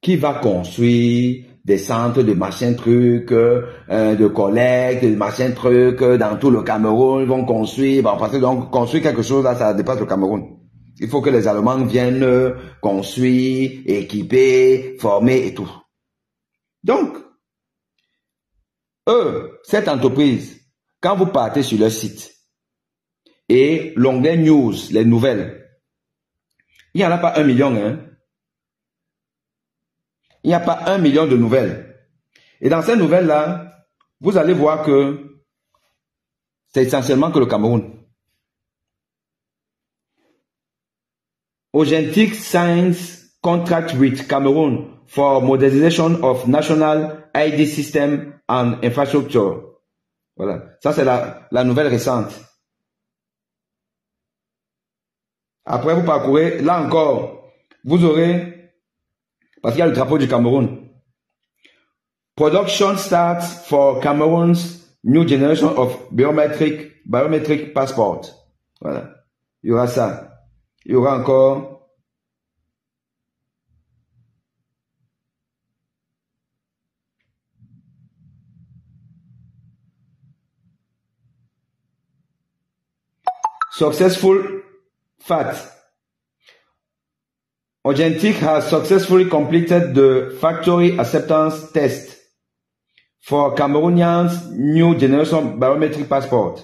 qui va construire des centres de machin truc, de collecte, de machin truc, dans tout le Cameroun, ils vont construire, bon, parce que donc, construire quelque chose là, ça dépasse le Cameroun. Il faut que les Allemands viennent construire, équiper, former et tout. Donc, cette entreprise, quand vous partez sur leur site, et l'onglet News, les nouvelles, il n'y en a pas 1 million, hein. Il n'y a pas 1 million de nouvelles. Et dans ces nouvelles-là, vous allez voir que c'est essentiellement que le Cameroun. Ogentic signs contract with Cameroon for modernization of national ID system and infrastructure. Voilà. Ça, c'est la nouvelle récente. Après, vous parcourez, là encore, vous aurez, parce qu'il y a le drapeau du Cameroun. Production starts for Cameroon's new generation of biometric passport. Voilà. Il y aura ça. Il y aura encore successful fact. Ogentic has successfully completed the factory acceptance test for Cameroonians new generation biometric passport.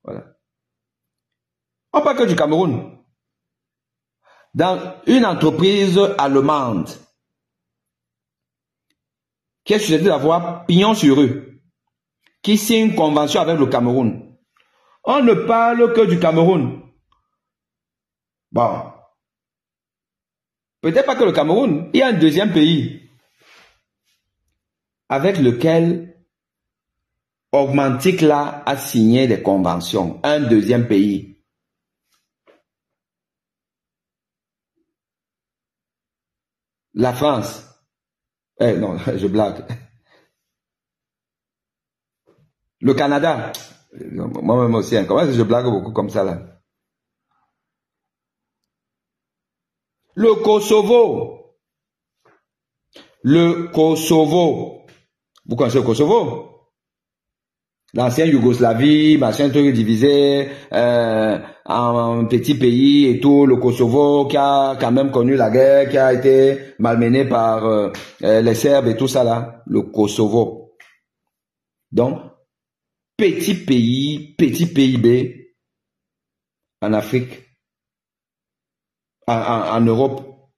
Voilà. On parle que du Cameroun. Dans une entreprise allemande qui est susceptible d'avoir pignon sur rue, qui signe une convention avec le Cameroun. On ne parle que du Cameroun. Bon. Peut-être pas que le Cameroun. Il y a un deuxième pays avec lequel Augmentic là a signé des conventions. Un deuxième pays. La France. Non, je blague. Le Canada. Moi-même aussi. Comment est-ce que je blague beaucoup comme ça là? Le Kosovo. Le Kosovo. Vous connaissez le Kosovo? L'ancienne Yougoslavie, machin truc divisé en petits pays et tout, le Kosovo qui a quand même connu la guerre, qui a été malmené par les Serbes et tout ça là, le Kosovo. Donc, petit pays, petit PIB en Afrique, en Europe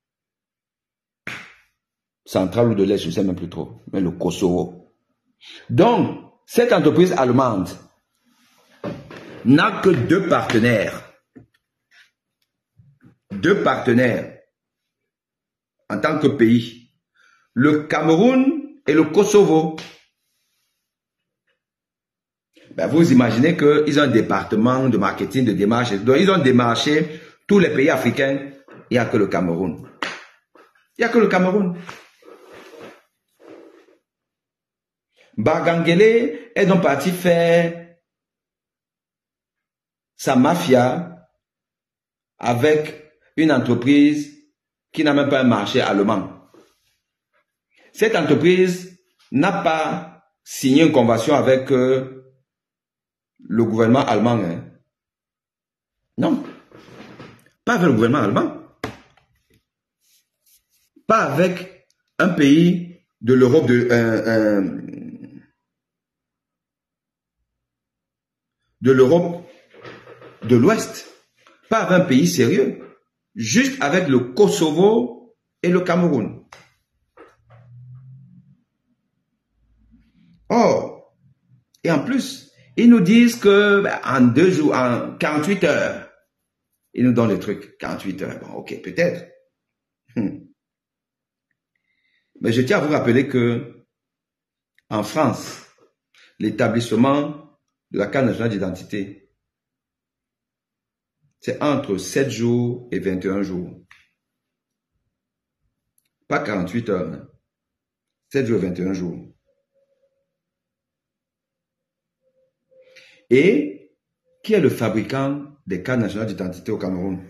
centrale ou de l'Est, je ne sais même plus trop, mais le Kosovo. Donc, cette entreprise allemande n'a que deux partenaires. Deux partenaires en tant que pays. Le Cameroun et le Kosovo. Ben, vous imaginez qu'ils ont un département de marketing, de démarche. Donc, ils ont démarché tous les pays africains. Il n'y a que le Cameroun. Il n'y a que le Cameroun. Bagangele est donc parti faire sa mafia avec une entreprise qui n'a même pas un marché allemand. Cette entreprise n'a pas signé une convention avec le gouvernement allemand. Hein. Non, pas avec le gouvernement allemand. Pas avec un pays de l'Europe de l'Europe de l'Ouest, pas avec un pays sérieux, juste avec le Kosovo et le Cameroun. Or, et en plus, ils nous disent que en 2 jours, en 48 heures, ils nous donnent des trucs, 48 heures, bon ok, peut-être. Mais je tiens à vous rappeler que en France, l'établissement de la carte nationale d'identité, c'est entre 7 jours et 21 jours. Pas 48 heures. Hein. 7 jours et 21 jours. Et qui est le fabricant des cartes nationales d'identité au Cameroun?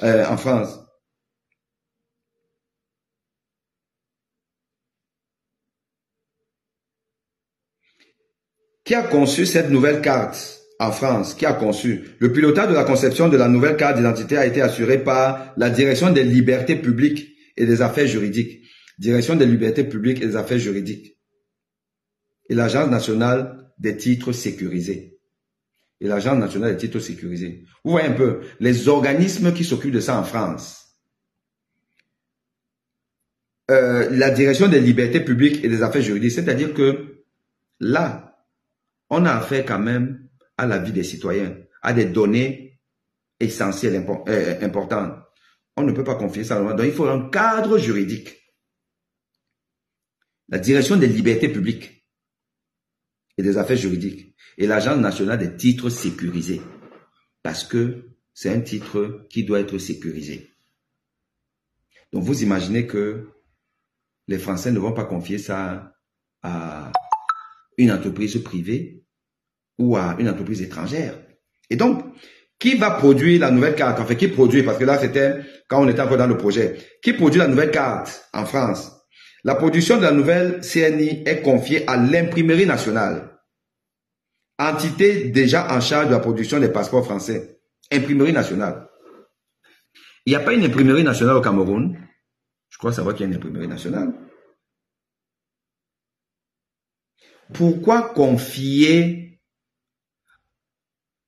En France. Qui a conçu cette nouvelle carte en France? Qui a conçu? Le pilotage de la conception de la nouvelle carte d'identité a été assuré par la Direction des libertés publiques et des affaires juridiques. Direction des libertés publiques et des affaires juridiques. Et l'Agence nationale des titres sécurisés. Et l'Agence nationale des titres sécurisés. Vous voyez un peu les organismes qui s'occupent de ça en France. La Direction des libertés publiques et des affaires juridiques. C'est-à-dire que là, on a affaire quand même à la vie des citoyens, à des données essentielles, importantes. On ne peut pas confier ça. Donc, il faut un cadre juridique. La Direction des libertés publiques et des affaires juridiques et l'Agence nationale des titres sécurisés. Parce que c'est un titre qui doit être sécurisé. Donc, vous imaginez que les Français ne vont pas confier ça à une entreprise privée ou à une entreprise étrangère. Et donc, qui va produire la nouvelle carte? Enfin, qui produit? Parce que là, c'était quand on était encore dans le projet. Qui produit la nouvelle carte en France? La production de la nouvelle CNI est confiée à l'Imprimerie nationale, entité déjà en charge de la production des passeports français. Imprimerie nationale. Il n'y a pas une imprimerie nationale au Cameroun. Je crois savoir qu'il y a une imprimerie nationale. Pourquoi confier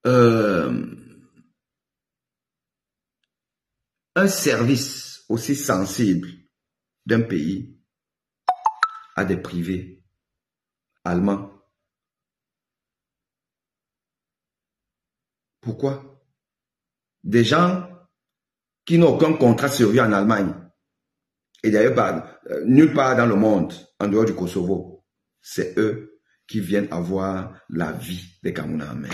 un service aussi sensible d'un pays à des privés allemands? Pourquoi? Des gens qui n'ont aucun contrat sérieux en Allemagne. Et d'ailleurs, nulle part dans le monde, en dehors du Kosovo, c'est eux qui viennent avoir la vie des Camerounais en main.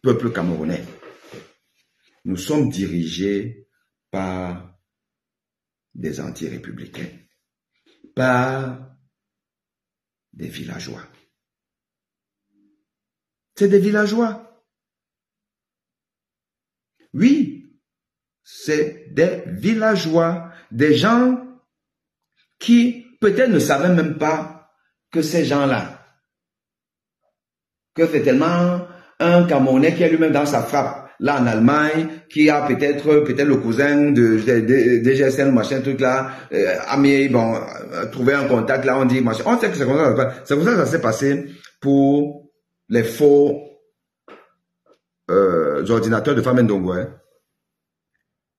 Peuple camerounais. Nous sommes dirigés par des anti-républicains, par des villageois. C'est des villageois. Oui, c'est des villageois, des gens qui peut-être ne savaient même pas que ces gens-là, que c'est tellement un Camerounais qui est lui-même dans sa frappe, là en Allemagne, qui a peut-être le cousin de GSM, machin, truc là, ami, bon, trouver un contact là, on dit, machin. On sait que c'est comme ça, c'est comme ça que ça s'est passé pour les faux ordinateurs de Femme Ndongo. Hein.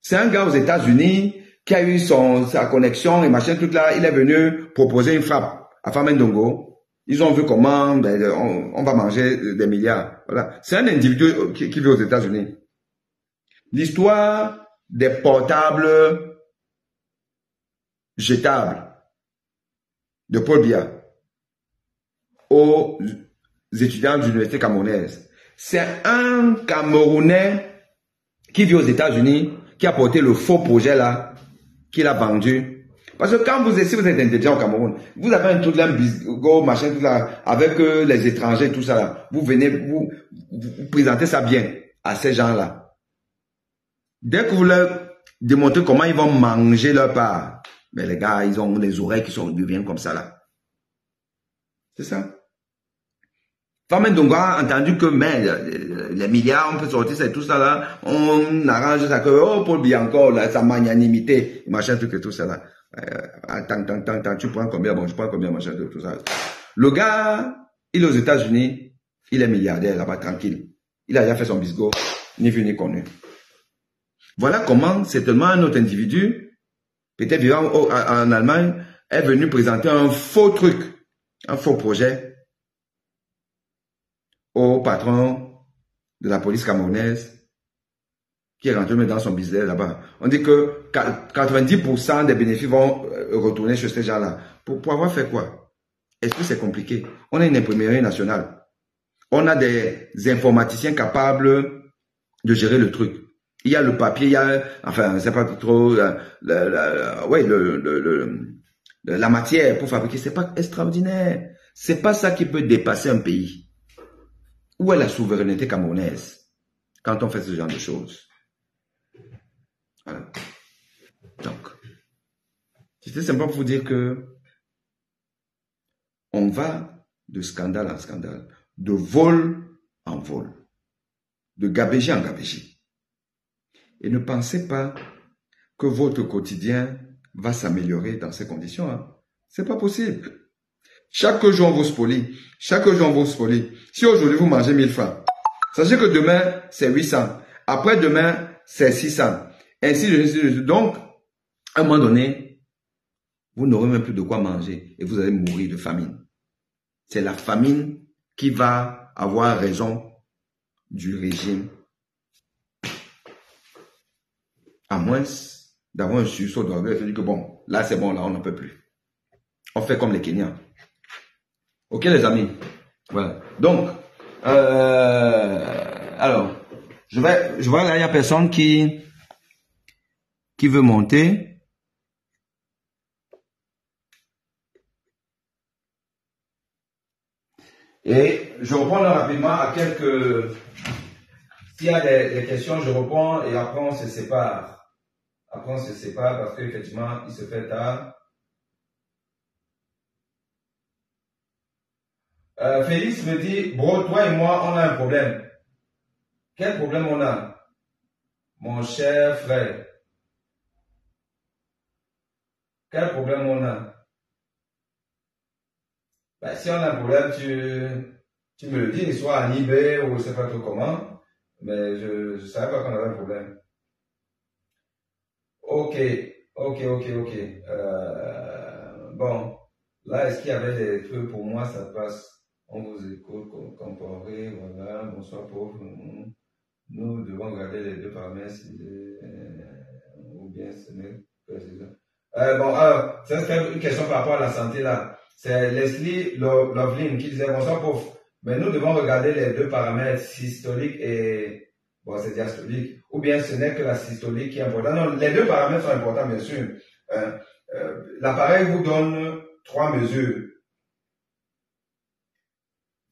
C'est un gars aux États-Unis qui a eu sa connexion et machin, truc là, il est venu proposer une frappe à Femme Ndongo. Ils ont vu comment on va manger des milliards. Voilà. C'est un individu qui vit aux États-Unis. L'histoire des portables jetables de Paul Biya aux étudiants de l'université camerounaise. C'est un Camerounais qui vit aux États-Unis qui a porté le faux projet là, qu'il a vendu. Parce que quand si vous êtes intelligent au Cameroun, vous avez un truc là, un bisgo, machin, tout là, avec les étrangers, tout ça là. Vous venez, vous présentez ça bien à ces gens-là. Dès que vous leur démontrez comment ils vont manger leur part, mais les gars, ils ont des oreilles qui deviennent comme ça là. C'est ça. Femme Ndongo a entendu que les milliards, on peut sortir, c'est tout ça là, on arrange ça que, oh, Paul Biya encore, là, sa magnanimité, machin, truc et tout ça là. Attends, tu prends combien, bon, je prends combien, machin, tout ça. Le gars, il est aux États-Unis, il est milliardaire là-bas, tranquille. Il a déjà fait son bisgo, ni vu ni connu. Voilà comment, certainement, un autre individu, peut-être vivant en Allemagne, est venu présenter un faux truc, un faux projet au patron de la police camerounaise qui est rentré dans son business là-bas. On dit que 90% des bénéfices vont retourner chez ces gens-là. Pour avoir fait quoi? Est-ce que c'est compliqué? On a une imprimerie nationale. On a des informaticiens capables de gérer le truc. Il y a le papier, il y a, enfin, c'est pas trop, la matière pour fabriquer. C'est pas extraordinaire. C'est pas ça qui peut dépasser un pays. Où est la souveraineté camerounaise quand on fait ce genre de choses? Voilà. Donc, c'était simplement pour vous dire que on va de scandale en scandale, de vol en vol, de gabégie en gabégie. Et ne pensez pas que votre quotidien va s'améliorer dans ces conditions. Hein. C'est pas possible. Chaque jour, on vous spolie. Chaque jour, on vous spolie. Si aujourd'hui, vous mangez 1000 francs, sachez que demain, c'est 800. Après-demain, c'est 600. Ainsi de suite. Donc, à un moment donné, vous n'aurez même plus de quoi manger et vous allez mourir de famine. C'est la famine qui va avoir raison du régime. À moins d'avoir un sursaut d'orgueil et de dire que bon, là c'est bon, là on n'en peut plus. On fait comme les Kenyans. Ok les amis? Voilà. Donc, alors, je vois là, il n'y a personne qui veut monter. Et je réponds rapidement à quelques... S'il y a des questions, je réponds et après on se sépare. Après on se sépare parce qu'effectivement, il se fait tard. Félix me dit, bro, toi et moi, on a un problème. Quel problème on a? Mon cher frère. Quel problème on a? Ben, si on a un problème, tu me le dis, soit en eBay ou je ne sais pas trop comment. Mais je ne savais pas qu'on avait un problème. Ok. Bon, là, est-ce qu'il y avait des trucs pour moi, ça passe. On vous écoute, comparé, voilà, bonsoir pauvre. Nous devons regarder les deux paramètres, ou bien ce n'est que c'est ça. Bon, alors, c'est une question par rapport à la santé là. C'est Leslie Loveline qui disait bonsoir pauvre. Mais nous devons regarder les deux paramètres, systolique et, bon, c'est diastolique. Ou bien ce n'est que la systolique qui est importante. Non, les deux paramètres sont importants, bien sûr. L'appareil vous donne 3 mesures.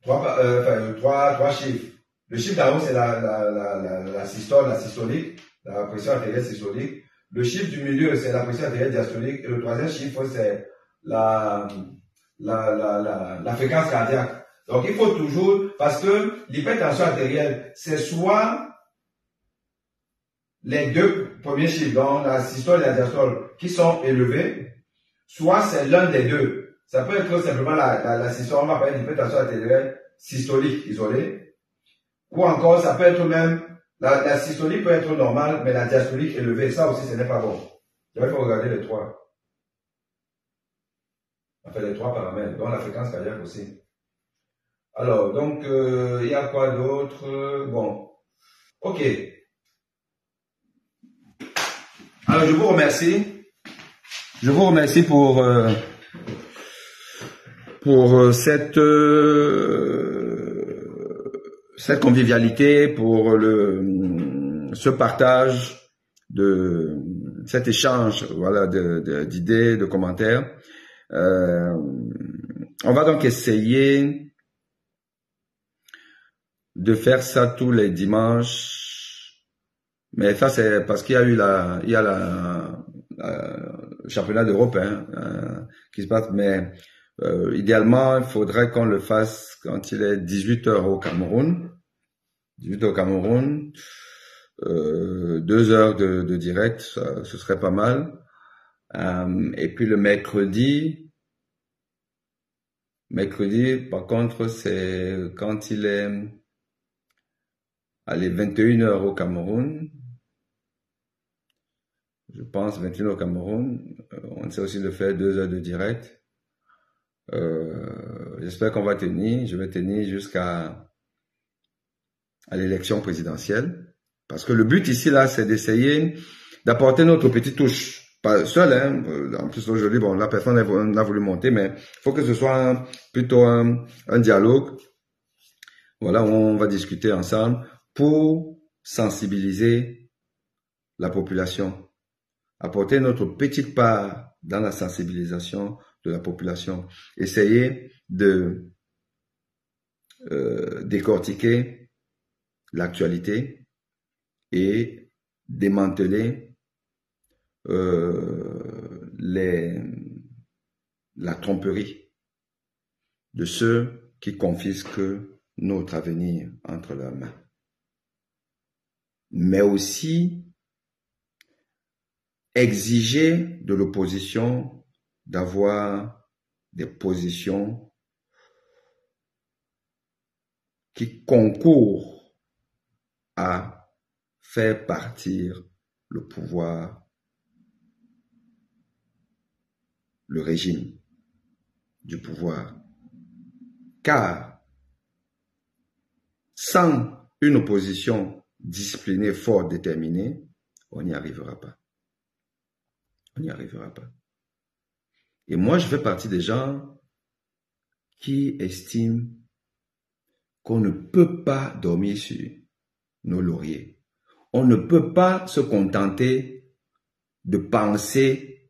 3 chiffres. Le chiffre d'en haut, c'est la systole, la systolique, la pression artérielle systolique. Le chiffre du milieu, c'est la pression artérielle diastolique. Et le troisième chiffre, c'est la fréquence cardiaque. Donc, il faut toujours, parce que l'hypertension artérielle, c'est soit les deux premiers chiffres, donc la systole et la diastole, qui sont élevés, soit c'est l'un des deux. Ça peut être simplement la systole, on va parler d'hypertension artérielle systolique isolée, ou encore ça peut être même, la systolique peut être normale, mais la diastolique élevée, ça aussi ce n'est pas bon. Donc il faut regarder les trois. Enfin les 3 paramètres, donc la fréquence cardiaque aussi. Alors, donc, il y a quoi d'autre? Bon, ok. Alors, je vous remercie. Je vous remercie pour cette convivialité, pour ce partage, cet échange, voilà, d'idées, de commentaires. On va donc essayer de faire ça tous les dimanches, mais ça c'est parce qu'il y a eu le championnat d'Europe qui se passe, mais idéalement il faudrait qu'on le fasse quand il est 18h au Cameroun. 18h au Cameroun, 2 heures de direct, ce serait pas mal. Et puis le mercredi, par contre, c'est quand il est 21h au Cameroun. Je pense 21h au Cameroun. On essaie aussi de faire 2 heures de direct. J'espère qu'on va tenir. Je vais tenir jusqu'à l'élection présidentielle. Parce que le but ici, là, c'est d'essayer d'apporter notre petite touche. Pas seul, hein. En plus, aujourd'hui, bon, la personne n'a voulu monter, mais il faut que ce soit plutôt un dialogue. Voilà, où on va discuter ensemble pour sensibiliser la population. Apporter notre petite part dans la sensibilisation de la population. Essayer de décortiquer l'actualité et démanteler la tromperie de ceux qui confisquent notre avenir entre leurs mains. Mais aussi exiger de l'opposition d'avoir des positions qui concourent à faire partir le pouvoir, le régime du pouvoir. Car sans une opposition disciplinée, forte, déterminée, on n'y arrivera pas. On n'y arrivera pas. Et moi, je fais partie des gens qui estiment qu'on ne peut pas dormir sur nos lauriers. On ne peut pas se contenter de penser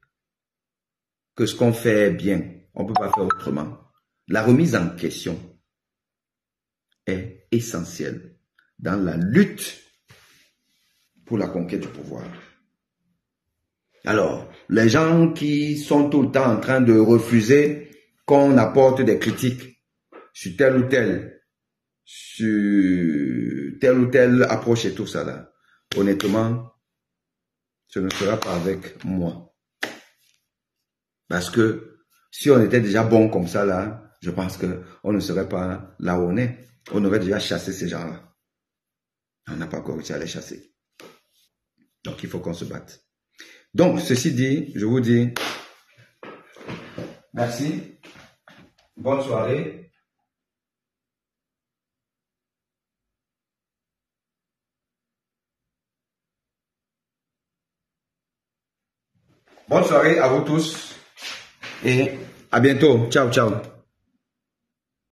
que ce qu'on fait est bien. On ne peut pas faire autrement. La remise en question est essentielle dans la lutte pour la conquête du pouvoir. Alors, les gens qui sont tout le temps en train de refuser qu'on apporte des critiques sur telle ou telle approche et tout ça là, honnêtement, ce ne sera pas avec moi. Parce que si on était déjà bon comme ça là, je pense qu'on ne serait pas là où on est. On aurait déjà chassé ces gens-là. On n'a pas encore réussi à les chasser. Donc, il faut qu'on se batte. Donc, ceci dit, je vous dis merci. Bonne soirée. Bonne soirée à vous tous. Et à bientôt. Ciao, ciao.